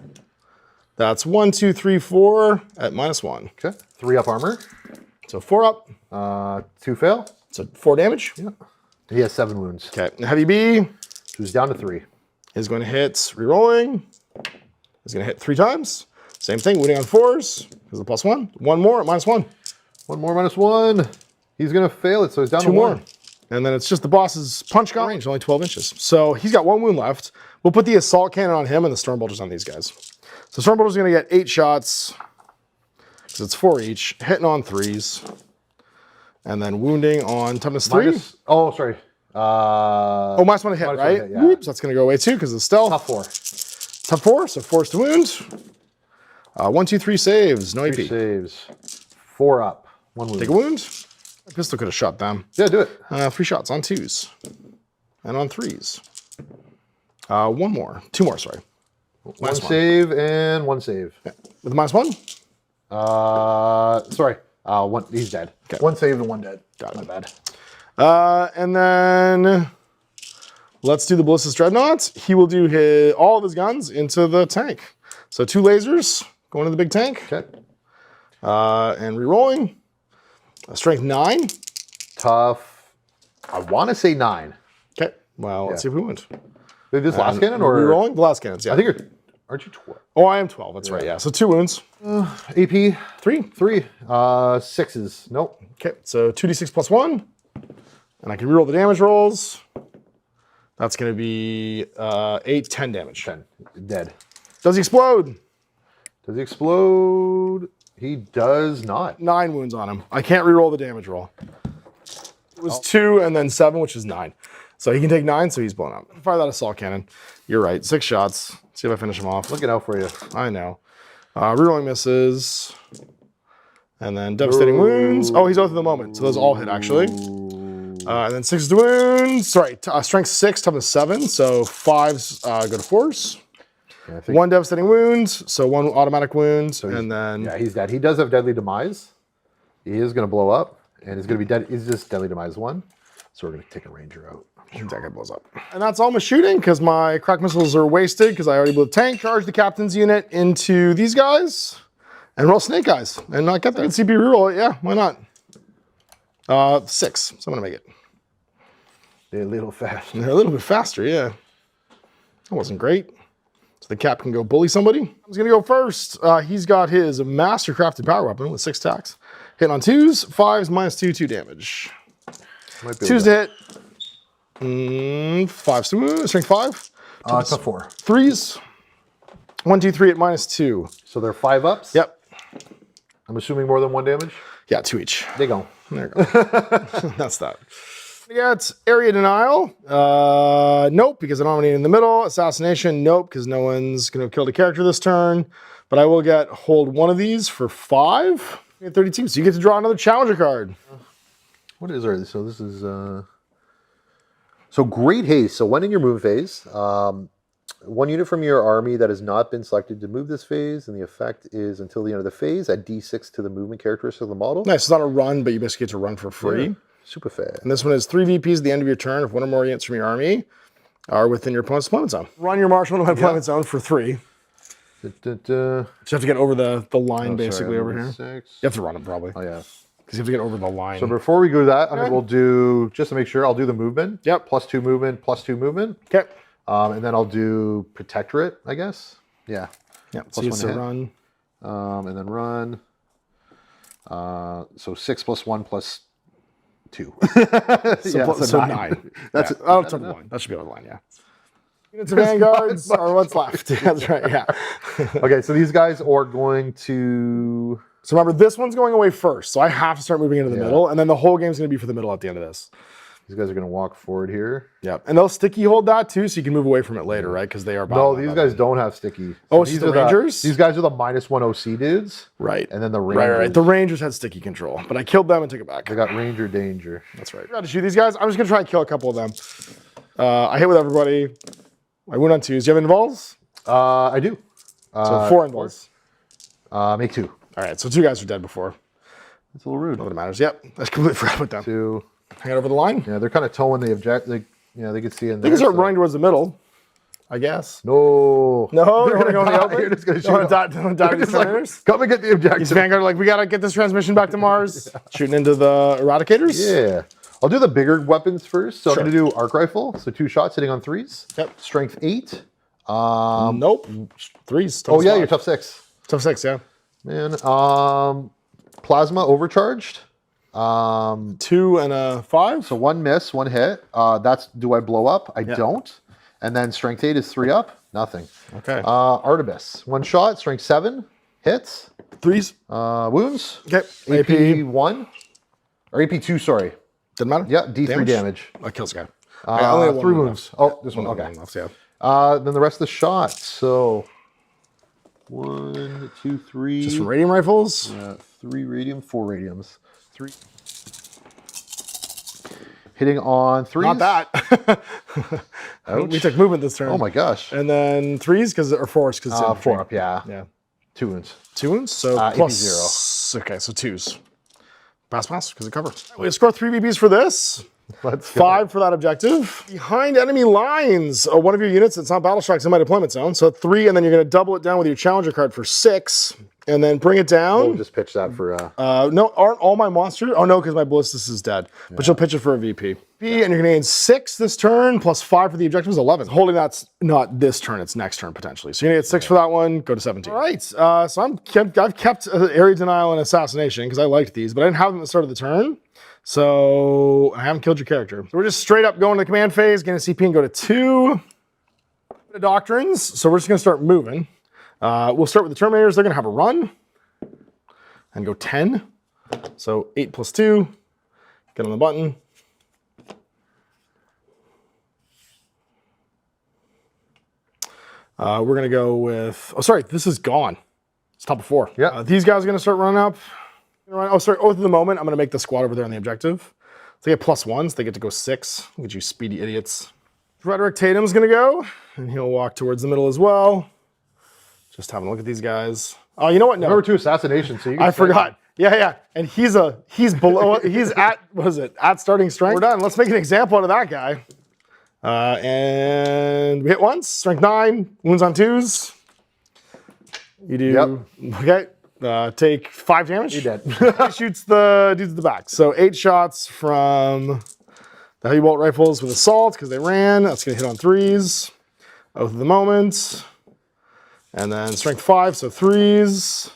That's 1, 2, 3, 4 at -1. Okay, 3 up armor. So 4 up. 2 fail. So 4 damage. Yeah. He has 7 wounds. Okay, heavy B. Who's down to 3. Is going to hit, rerolling. Is going to hit 3 times. Same thing, wounding on 4s. Because of +1. 1 more at -1. 1 more -1. He's going to fail it, so he's down to 1. 2 more. And then it's just the boss's punch gun range, only 12 inches. So he's got 1 wound left. We'll put the assault cannon on him and the storm bolters on these guys. So storm bolter's going to get 8 shots, because it's 4 each, hitting on 3s. And then wounding on toughness 3. Oh, sorry. -1 to hit, right? Hit, yeah. Whoops, that's going to go away too, because it's stealth. Tough 4. Tough 4, so 4s to wound. 1, 2, 3 saves, no AP. 3 saves. 4 up. 1 wound. Take a wound. My pistol could have shot them. Yeah, do it. 3 shots on 2s. And on 3s. 1 more. 2 more, sorry. 1 save and 1 save. Yeah. With -1? Sorry. 1, he's dead. Okay. 1 save and 1 dead. Got it. Not bad. And then let's do the Ballistus Dreadnought. He will do all of his guns into the tank. So 2 lasers going to the big tank. Okay. And rerolling. Strength 9. Tough. I want to say 9. Okay. Well, let's see if we win. Did this last cannon or rerolling? The last cannons, yeah. I think you're. Aren't you 12? Oh, I am 12. That's right. Yeah. So 2 wounds. AP 3. 3. 6s. Nope. Okay. So 2d6 +1, and I can reroll the damage rolls. That's going to be 8, 10 damage. 10. Dead. Does he explode? Does he explode? He does not. 9 wounds on him. I can't reroll the damage roll. It was 2 and then 7, which is 9. So he can take 9, so he's blown up. Fire that assault cannon. You're right. 6 shots. See if I finish him off. Looking out for you. I know. Rerolling misses. And then devastating wounds. Oh, he's Oath of the Moment. So those all hit, actually. And then 6 wounds. Sorry. Strength 6, toughness 7. So 5s go to 4s. Yeah, 1 devastating wound. So 1 automatic wound. So and then... Yeah, he's dead. He does have Deadly Demise. He is going to blow up. And he's going to be dead. Is this Deadly Demise 1? So we're going to take a Ranger out. That guy blows up. And that's all my shooting, because my crack missiles are wasted, because I already blew the tank. Charge the captain's unit into these guys, and roll snake eyes. And not get that CP reroll. Yeah, why not? 6, so I'm going to make it. They're a little fast. They're a little bit faster, yeah. That wasn't great. So the cap can go bully somebody. I'm going to go first. He's got his master crafted power weapon with 6 attacks. Hit on 2s, 5s, -2, 2 damage. 2s to hit. 5s to wound, strength 5. Tough 4. 3s. 1, 2, 3 at -2. So they're 5 ups? Yep. I'm assuming more than 1 damage? Yeah, 2 each. There you go. There you go. That's that. We got area denial. Nope, because I don't have any in the middle. Assassination, nope, because no one's going to kill the character this turn. But I will get hold 1 of these for 5. 32, so you get to draw another challenger card. What is our, so this is, so Great Haste. So when in your move phase, 1 unit from your army that has not been selected to move this phase, and the effect is until the end of the phase, add D6 to the movement characteristic of the model. Nice, it's not a run, but you basically get to run for free. Yeah, super fast. And this one is 3 VPs at the end of your turn. If 1 or more units from your army are within your opponent's deployment zone. Run your marshal into my deployment zone for 3. So you have to get over the line basically over here. 6. You have to run them probably. Oh yeah. Because you have to get over the line. So before we go to that, we'll do, just to make sure, I'll do the movement. Yep. +2 movement, +2 movement. Okay. And then I'll do Protectorate, I guess. Yeah. Yeah. So you run. And then run. So 6 + 1 + 2. So 9. That's it. Oh, it's over the line. That should be over the line, yeah. Units of vanguards are what's left. That's right, yeah. Okay, so these guys are going to... So remember, this one's going away first, so I have to start moving into the middle, and then the whole game's going to be for the middle at the end of this. These guys are going to walk forward here. Yep, and they'll sticky hold that too, so you can move away from it later, right? Because they are... No, these guys don't have sticky. Oh, so these are the Rangers? These guys are the -1 OC dudes. Right. And then the Rangers. Right. The Rangers had sticky control, but I killed them and took it back. They got Ranger Danger. That's right. I got to shoot these guys. I'm just going to try and kill a couple of them. I hit with everybody. I went on 2s. Do you have involves? I do. So 4 involves. Make 2. All right, so 2 guys are dead before. That's a little rude. Not that it matters. Yep, I completely forgot about them. 2. Hang it over the line. Yeah, they're kind of towing the object. They could see in there. They can start running towards the middle, I guess. No. No, they're going to go in the open. You're just going to shoot them. Come and get the objective. These Vanguard are like, we got to get this transmission back to Mars. Shooting into the Eradicators. Yeah. I'll do the bigger weapons first. So I'm going to do Arc Rifle. So 2 shots hitting on 3s. Yep. Strength 8. Nope. 3s. Oh, yeah, you're tough 6. Tough 6, yeah. Man. Plasma overcharged. 2 and a 5. So 1 miss, 1 hit. That's do I blow up? I don't. And then strength 8 is 3 up. Nothing. Okay. Artemis. 1 shot, strength 7. Hits. 3s. Wounds. Okay. AP 1. Or AP 2, sorry. Doesn't matter? Yeah, D3 damage. That kills the guy. Only 3 wounds. Oh, this one. Okay. Left, yeah. Then the rest of the shot. So 1, 2, 3. Just radium rifles? 3 radium, 4 radiums. 3. Hitting on 3s. Not that. We took movement this turn. Oh my gosh. And then 3s or 4s because 4 up, yeah. Yeah. 2 wounds. 2 wounds? So plus AP 0. Okay, so 2s. Pass because it covers. We score 3 BBs for this. Let's go. 5 for that objective. Behind enemy lines, one of your units that's not battle strikes in my deployment zone. So 3, and then you're going to double it down with your challenger card for 6, and then bring it down. We'll just pitch that for. No, aren't all my monsters? Oh no, because my ballistus is dead. Yeah. But you'll pitch it for a VP. And you're going to gain 6 this turn, plus 5 for the objective is 11. Holding that's not this turn, it's next turn potentially. So you're going to get 6 for that one, go to 17. All right, so I've kept Area Denial and Assassination because I liked these, but I didn't have them at the start of the turn. So I haven't killed your character. So we're just straight up going to the command phase, getting a CP and go to 2. The Doctrines, so we're just going to start moving. We'll start with the Terminators. They're going to have a run and go 10. So 8 + 2. Get on the button. We're going to go with... Oh, sorry. This is gone. It's top of 4. Yeah. These guys are going to start running up. Oh, sorry. Oath of the Moment. I'm going to make the squad over there on the objective. So they get +1s. They get to go 6. Look at you speedy idiots. Rhetoric Tatum's going to go. And he'll walk towards the middle as well. Just having a look at these guys. Oh, you know what? No. Remember 2 assassinations. So I forgot. Yeah. And he's below, he's at, what is it? At starting strength. We're done. Let's make an example out of that guy. And we hit once. Strength 9. Wounds on 2s. You do. Yep. Okay. Take 5 damage. You're dead. He shoots the dudes at the back. So 8 shots from the heavy bolt rifles with assault because they ran. That's going to hit on 3s. Oath of the Moment. And then strength 5, so 3s.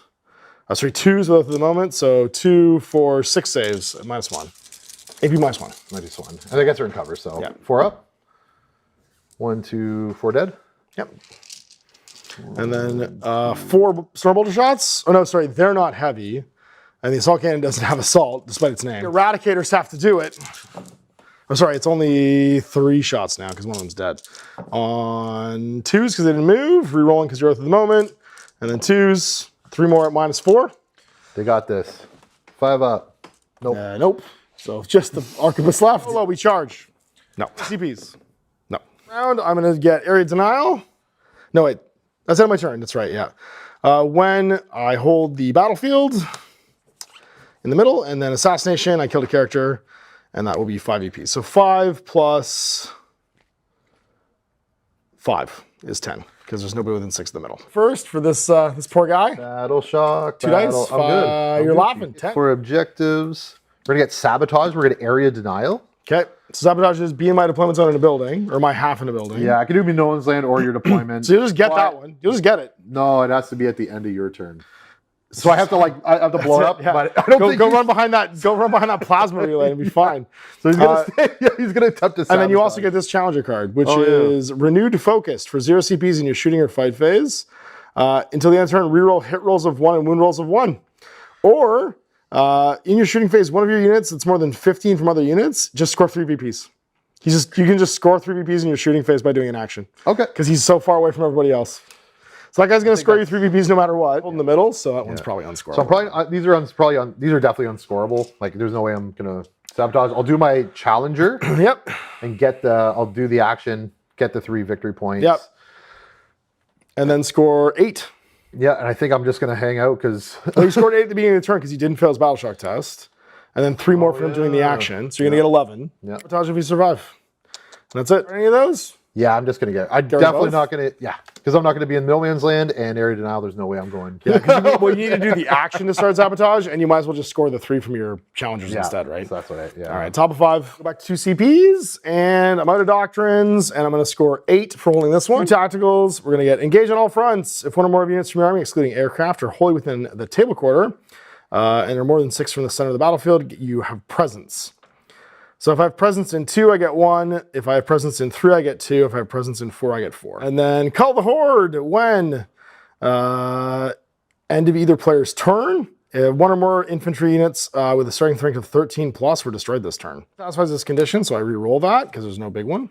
Sorry, 2s with Oath of the Moment. So 2 for 6 saves at -1. AP -1. -1. And I guess they're in cover, so yeah. 4 up. 1, 2, 4 dead. Yep. And then 4 Stormbolter shots. Oh no, sorry, they're not heavy. And the assault cannon doesn't have assault, despite its name. The Eradicators have to do it. Oh, sorry, it's only 3 shots now, because one of them's dead. On 2s, because they didn't move. Rerolling, because you're Oath of the Moment. And then 2s. 3 more at -4. They got this. 5 up. Nope. Nope. So just the Arquebus left. Oh, well, we charge. No. CPs. No. Round, I'm going to get Area Denial. No, wait. That's the end of my turn. That's right, yeah. When I hold the battlefield in the middle, and then Assassination, I killed a character, and that will be 5 EP. So 5 plus 5 is 10 because there's nobody within 6 in the middle. First for this this poor guy. Battle shock. 2 dice. I'm good. You're laughing. 10. For objectives, we're gonna get sabotage. We're gonna area denial. Okay. So sabotage is be in my deployment zone in a building, or my half in a building. Yeah, I can do me no one's land or your deployment. So you'll just get that one. You'll just get it. No, it has to be at the end of your turn. So I have to I have to blow it up. Yeah. But I don't think go run behind that. Go run behind that plasma relay and be fine. So he's gonna he's gonna attempt to sabotage. And then you also get this challenger card, which is renewed focused for 0 CPs in your shooting or fight phase. Until the end of turn, reroll hit rolls of 1 and wound rolls of 1. Or in your shooting phase, one of your units that's more than 15 from other units, just score 3 VPs. You can just score 3 VPs in your shooting phase by doing an action. Okay. Because he's so far away from everybody else. So that guy's going to score you 3 VPs no matter what. In the middle, so that one's probably unscoreable. So I'm probably these are definitely unscoreable. Like there's no way I'm gonna sabotage. I'll do my challenger. Yep. And I'll do the action, get the 3 victory points. Yep. And then score 8. Yeah, and I think I'm just gonna hang out because well, he scored 8 at the beginning of the turn because he didn't fail his battle shock test. And then 3 more for him doing the action. So you're gonna get 11. Yeah. Sabotage if you survive. And that's it. Any of those? Yeah, I'm just gonna get. I'm definitely not gonna. Yeah, because I'm not gonna be in no man's land and area denial. There's no way I'm going. Yeah, you need to do the action to start sabotage, and you might as well just score the 3 from your challengers instead, right? So that's what I. Yeah. All right, top of 5. Go back to 2 CPs, and I'm out of doctrines, and I'm gonna score 8 for holding this one. 2 tacticals. We're gonna get engage on all fronts. If one or more of units from your army, excluding aircraft, are wholly within the table quarter, and are more than 6 from the center of the battlefield, you have presence. So if I have presence in 2, I get 1. If I have presence in 3, I get 2. If I have presence in 4, I get 4. And then call the horde when end of either player's turn. 1 or more infantry units with a starting rank of 13 plus were destroyed this turn. Satisfies this condition, so I re-roll that because there's no big one.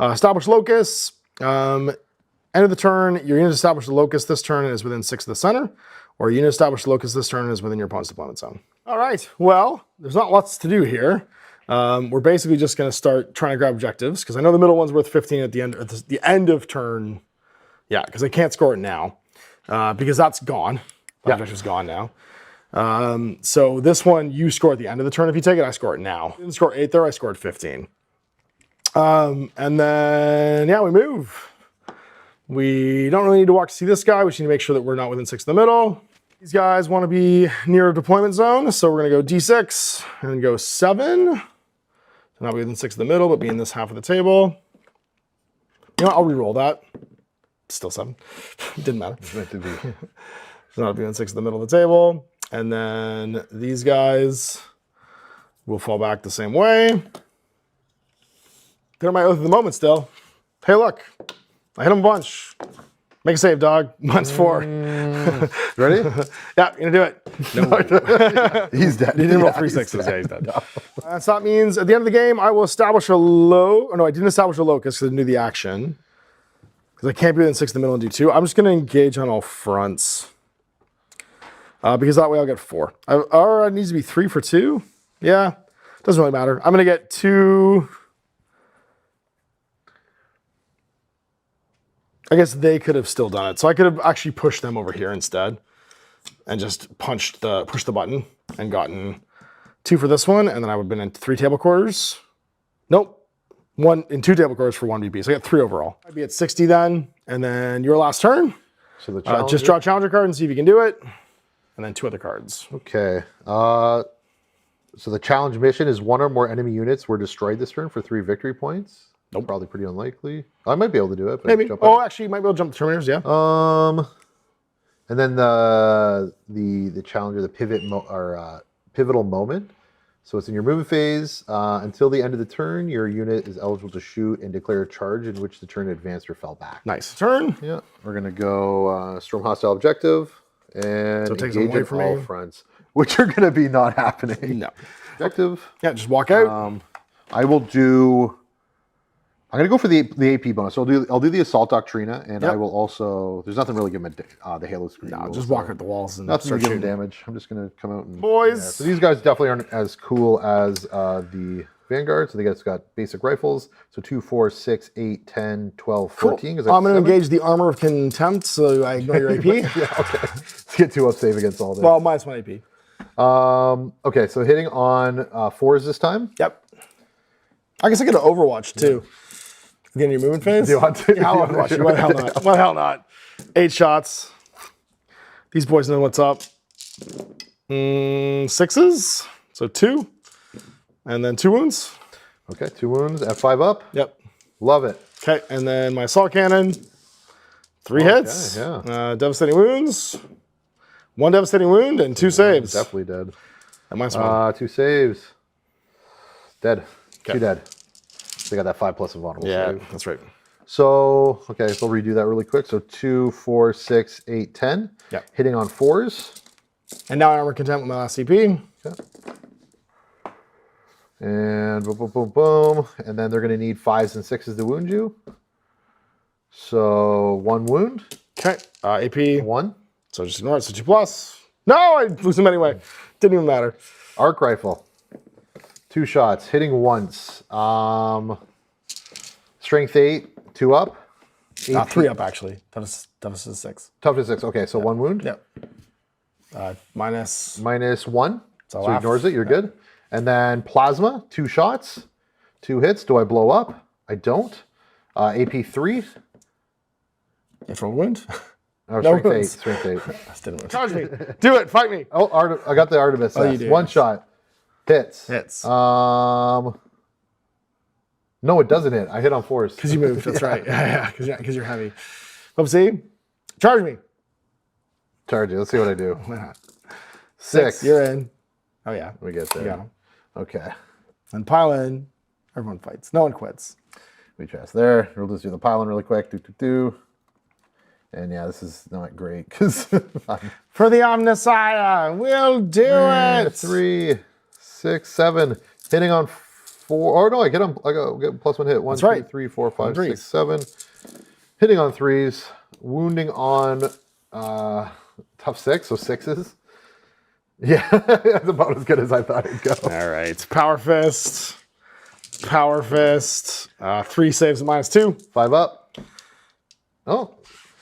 Establish locus. End of the turn, your unit established a locus this turn and is within 6 of the center, or your unit established a locus this turn and is within your opponent's deployment zone. All right, well, there's not lots to do here. We're basically just going to start trying to grab objectives because I know the middle one's worth 15 at the end of turn. Yeah, because I can't score it now because that's gone. The objective's gone now. So this one you score at the end of the turn. If you take it, I score it now. I didn't score 8 there. I scored 15. And then we move. We don't really need to walk to see this guy. We just need to make sure that we're not within 6 in the middle. These guys want to be near a deployment zone, so we're going to go D6 and then go 7. So not be within 6 in the middle, but be in this half of the table. You know what? I'll re-roll that. Still 7. Didn't matter. It's meant to be. So not be within 6 in the middle of the table. And then these guys will fall back the same way. They're my oath of the moment still. Hey, look. I hit him a bunch. Make a save, dog. Mine's 4. Ready? Yeah, you're gonna do it. No. He's dead. He didn't roll 3 6s. Yeah, he's dead. So that means at the end of the game, I will establish a low. Oh, no, I didn't establish a locus because I didn't do the action. Because I can't be within 6 in the middle and do 2. I'm just gonna engage on all fronts. Because that way I'll get 4. Or it needs to be 3 for 2. Yeah, doesn't really matter. I'm gonna get 2. I guess they could have still done it. So I could have actually pushed them over here instead and just pushed the button and gotten 2 for this one. And then I would have been in 3 table quarters. Nope. 1 in 2 table quarters for 1 VP. So I got 3 overall. I'd be at 60 then. And then your last turn. So the just draw a challenger card and see if you can do it. And then 2 other cards. Okay. So the challenge mission is 1 or more enemy units were destroyed this turn for 3 victory points. Nope. Probably pretty unlikely. I might be able to do it. But maybe. Oh, actually, you might be able to jump the Terminators, yeah. And then the challenger, the pivotal moment. So it's in your movement phase. Until the end of the turn, your unit is eligible to shoot and declare a charge in which the turn advanced or fell back. Nice. Turn. Yeah. We're going to go storm hostile objective and engage on all fronts, which are going to be not happening. No. Objective. Yeah, just walk out. I will do... I'm gonna go for the AP bonus. So I'll do the assault doctrina, and I will also. There's nothing really giving the Halo screen. No, just walk at the walls and nothing giving damage. I'm just gonna come out and boys. Yeah. So these guys definitely aren't as cool as the Vanguard. So they guys got basic rifles. So 2, 4, 6, 8, 10, 12, 14. Cool. I'm gonna engage the armor of contempt, so I ignore your AP. Yeah, okay. Let's get 2 up save against all this. Well, minus 1 AP. Okay, so hitting on 4s this time. Yep. I guess I get an Overwatch too. Beginning of your movement phase? Do you want to? Yeah, I'll watch you. Why the hell not? Why the hell not? 8 shots. These boys know what's up. 6s. So 2. And then 2 wounds. Okay, 2 wounds. F5 up. Yep. Love it. Okay, and then my assault cannon. 3 hits. Yeah. Devastating wounds. 1 devastating wound and 2 saves. Definitely dead. And mine's 1. 2 saves. Dead. Okay. 2 dead. They got that 5+ invulnerable save. That's right. So, okay, so we'll redo that really quick. So 2, 4, 6, 8, 10. Yeah. Hitting on 4s. And now I'm content with my last CP. Okay. And boom, boom, boom, boom. And then they're going to need 5s and 6s to wound you. So 1 wound. Okay. AP. 1. So just ignore it. So 2+. No, I lose them anyway. Didn't even matter. Arc rifle. 2 shots. Hitting once. Strength 8. 2 up. 3 up, actually. Toughness is 6. Toughness 6. Okay, so 1 wound. Yep. Minus 1. So laugh. ignores it. You're good. And then plasma. 2 shots. 2 hits. Do I blow up? I don't. AP 3. If a wound? Oh, No strength wounds. 8. Strength 8. That's didn't wound. Charge me. Do it. Fight me. Oh, I got the Artemis. Oh, you do. 1 shot. Hits. No, it doesn't hit. I hit on 4s. Because you moved. That's right. Yeah. Because you're heavy. Oopsie. Charge me. Charge you. Let's see what I do. Why not? 6. You're in. Oh, yeah. We get there. Yeah. Okay. And pile in. Everyone fights. No one quits. We pass there. We'll just do the pile in really quick. And yeah, this is not great because for the Omnissiah, we'll do it. 3, 6, 7. Hitting on 4. Oh no, I get +1 hit. 1, That's 2, right. 3, 4, 5, 6, 7. Hitting on 3s. Wounding on tough 6, so 6s. Yeah, that's about as good as I thought it'd go. All right. Power Fist. Power Fist. 3 saves and -2. 5 up. Oh.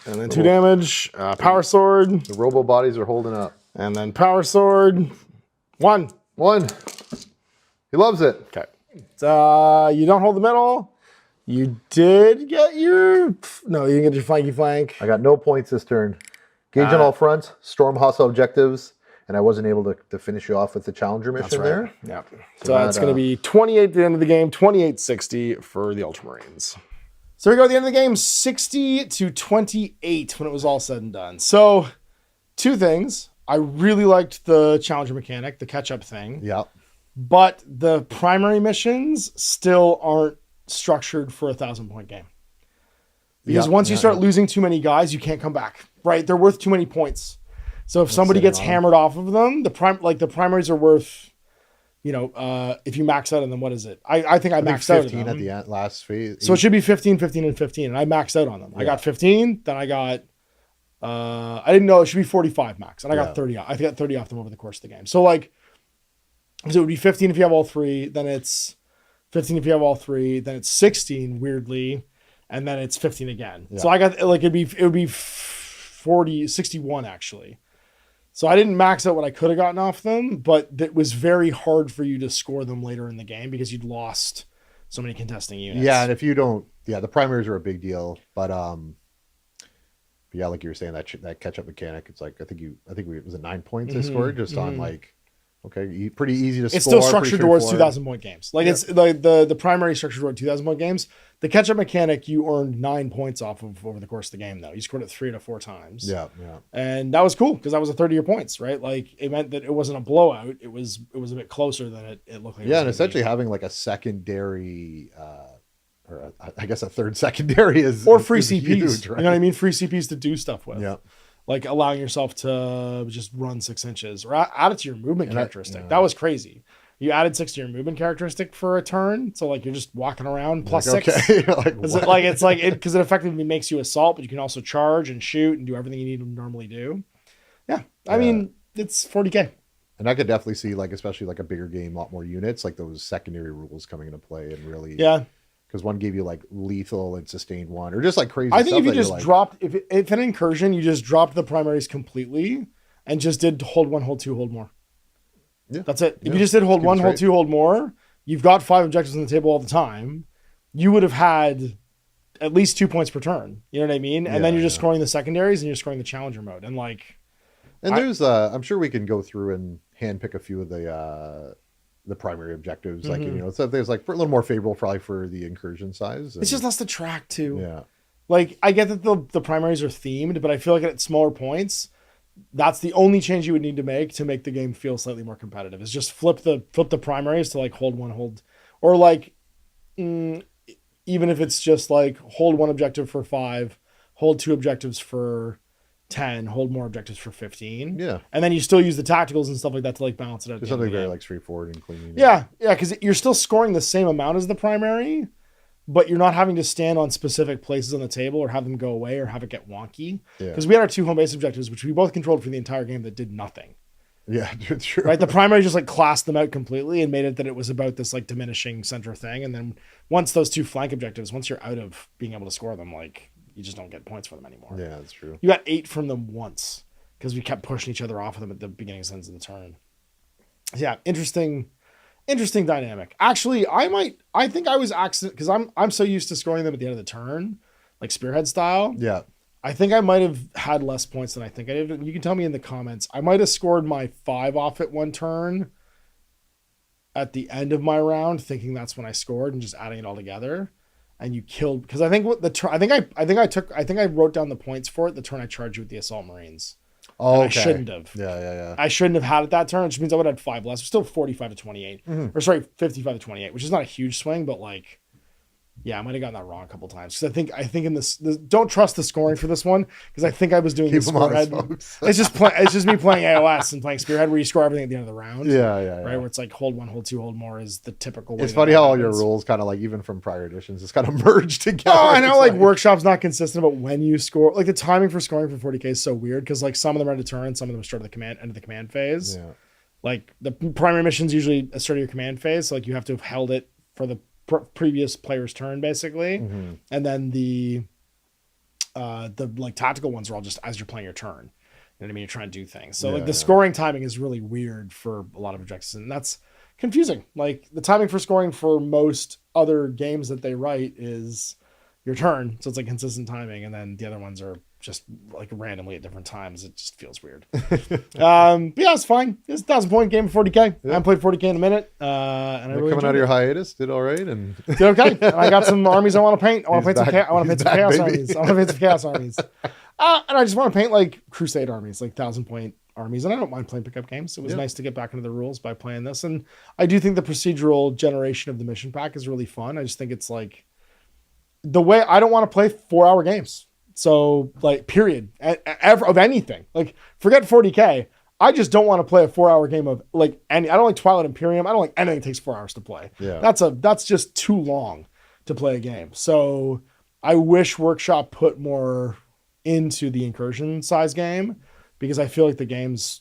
And then 2 damage. Power Sword. The Robo bodies are holding up. And then Power Sword. 1. 1. He loves it. Okay. You don't hold the middle. You did get your... No, you didn't get your flanky flank. I got no points this turn. Gauge on all fronts. Storm hostile objectives. And I wasn't able to finish you off with the Challenger mission there. Yeah. So that's going to be 28 at the end of the game. 28-60 for the Ultramarines. So we go at the end of the game, 60-28 when it was all said and done. So 2 things. I really liked the Challenger mechanic, the catch-up thing. Yeah. But the primary missions still aren't structured for a 1,000-point game. Because once you start losing too many guys, you can't come back. Right? They're worth too many points. So if somebody gets hammered off of them, the primaries are worth, if you max out on them, what is it? I think I maxed out on them. 15 at the end, last phase. So it should be 15, 15, and 15, and I maxed out on them. Yeah. I got 15, then I got, I didn't know it should be 45 max, and I got 30. I got 30 off them over the course of the game. So so it would be 15 if you have all 3, then it's 15 if you have all 3, then it's 16 weirdly, and then it's 15 again. Yeah. So I got it would be 61 actually. So I didn't max out what I could have gotten off them, but it was very hard for you to score them later in the game because you'd lost so many contesting units. Yeah, and if you don't, the primaries are a big deal, but yeah, like you were saying, that catch-up mechanic, it's like I think it was 9 points I scored just on okay, pretty easy to score. It's still structured towards 2,000-point games. It's like the primary structure toward 2,000-point games. The catch-up mechanic, you earned 9 points off of over the course of the game, though. You scored it 3 to 4 times. Yeah. And that was cool because that was a 30 of points, right? Like it meant that it wasn't a blowout. It was a bit closer than it looked like. Yeah, and essentially having like a secondary, or I guess a third secondary is free CPs. Huge, right? You know what I mean? Free CPs to do stuff with. Yeah. Like allowing yourself to just run 6 inches or add it to your movement characteristic. That was crazy. You added 6 to your movement characteristic for a turn. So like you're just walking around plus 6. Okay. Because it effectively makes you assault, but you can also charge and shoot and do everything you need to normally do. Yeah. I mean, it's 40K. And I could definitely see especially a bigger game, a lot more units, like those secondary rules coming into play and really. Yeah. Because one gave you lethal and sustained 1, or just crazy. I think if you just dropped, if an incursion, you just dropped the primaries completely and just did hold 1, hold 2, hold more. Yeah, that's it. If you just did hold 1, hold 2, hold more, you've got 5 objectives on the table all the time. You would have had at least 2 points per turn. You know what I mean? And then you're just scoring the secondaries and you're scoring the challenger mode. And like, and there's I'm sure we can go through and handpick a few of the primary objectives. Like, you know, so there's like a little more favorable probably for the incursion size. It's just less to track too. Yeah. Like, I get that the primaries are themed, but I feel like at smaller points, that's the only change you would need to make the game feel slightly more competitive. Is just flip the primaries to like hold, or like even if it's just like hold 1 objective for 5, hold 2 objectives for 10, hold more objectives for 15. Yeah. And then you still use the tacticals and stuff like that to like balance it out. There's something very like straightforward and clean. Yeah. because you're still scoring the same amount as the primary, but you're not having to stand on specific places on the table or have them go away or have it get wonky. Because we had our 2 home base objectives, which we both controlled for the entire game, that did nothing. Yeah, true. Right? The primary just like classed them out completely and made it that it was about this like diminishing center thing. And then once those 2 flank objectives, once you're out of being able to score them, like you just don't get points for them anymore. Yeah, that's true. You got 8 from them once because we kept pushing each other off of them at the beginning and ends of the turn. Yeah, interesting dynamic. Actually, I think I was accident because I'm so used to scoring them at the end of the turn, like spearhead style. Yeah. I think I might have had less points than I think I did. You can tell me in the comments. I might have scored my 5 off at 1 turn at the end of my round, thinking that's when I scored and just adding it all together. And you killed because I think I wrote down the points for it the turn I charged you with the Assault Marines. Oh, okay. I shouldn't have. Yeah. I shouldn't have had it that turn, which means I would have had 5 less. It's still 45 to 28. Or sorry, 55 to 28, which is not a huge swing, but like, yeah, I might have gotten that wrong a couple times. Because I think in this don't trust the scoring for this one because I think I was doing the spearhead. It's just me playing AOS and playing spearhead where you score everything at the end of the round. Yeah. Right, where it's like hold 1, hold 2, hold more is the typical way. It's funny how all your rules kind of like even from prior editions, it's kind of merged together. Oh, I know, like Workshop's not consistent about when you score. Like the timing for scoring for 40k is so weird because like some of them are end of turn, some of them start at the end of the command phase. Yeah. Like the primary mission's usually a start of your command phase, so like you have to have held it for the previous player's turn basically, and then the like tactical ones are all just as you're playing your turn. You know what I mean? You're trying to do things. So like the scoring timing is really weird for a lot of objectives, and that's confusing. Like the timing for scoring for most other games that they write is your turn, so it's like consistent timing, and then the other ones are just like randomly at different times. It just feels weird. But yeah, it's fine. It's a 1,000-point game of 40k. I haven't played 40k in a minute. And I really coming out of your hiatus, did all right, and did okay. And I got some armies I want to paint. I want to paint some chaos armies. I want to paint some chaos armies. And I just want to paint like crusade armies, like 1,000-point armies. And I don't mind playing pickup games. It was nice to get back into the rules by playing this. And I do think the procedural generation of the mission pack is really fun. I just think it's like the way I don't want to play 4-hour games. So like period of anything, like forget 40k. I just don't want to play a 4-hour game of like any, I don't like Twilight Imperium. I don't like anything that takes 4 hours to play. Yeah. That's just too long to play a game. So I wish Workshop put more into the incursion size game because I feel like the games,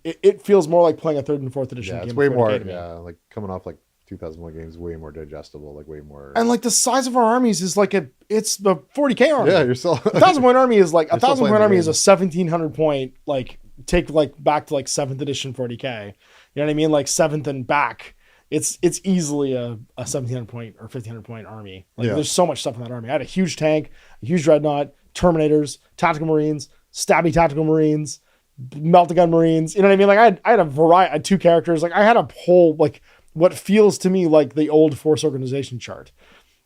it feels more like playing a 3rd and 4th edition game. It's way more, like coming off like 2001 games, way more digestible, like way more. And like the size of our armies is like it's the 40k army. Yeah, you're still 1,000-point army is like 1,000-point army is a 1,700-point like take like back to like 7th edition 40k. You know what I mean? Like 7th and back. It's easily a 1,700-point or 1,500-point army. Like there's so much stuff in that army. I had a huge tank, a huge dreadnought, Terminators, tactical Marines, stabby tactical Marines, melt-a-gun Marines. You know what I mean? Like I had a variety. I had 2 characters. Like I had a whole like what feels to me like the old force organization chart.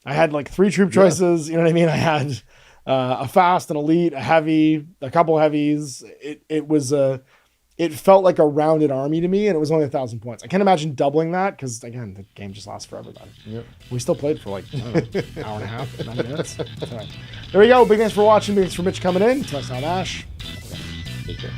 I had like 3 troop choices. You know what I mean? I had a fast, an elite, a heavy, a couple heavies. It felt like a rounded army to me, and it was only 1,000 points. I can't imagine doubling that because again, the game just lasts forever. Then we still played for like I don't know, hour and a half, 9 minutes. So, there we go. Big thanks for watching. Big thanks for Mitch coming in. Until next time, Ash. Take care.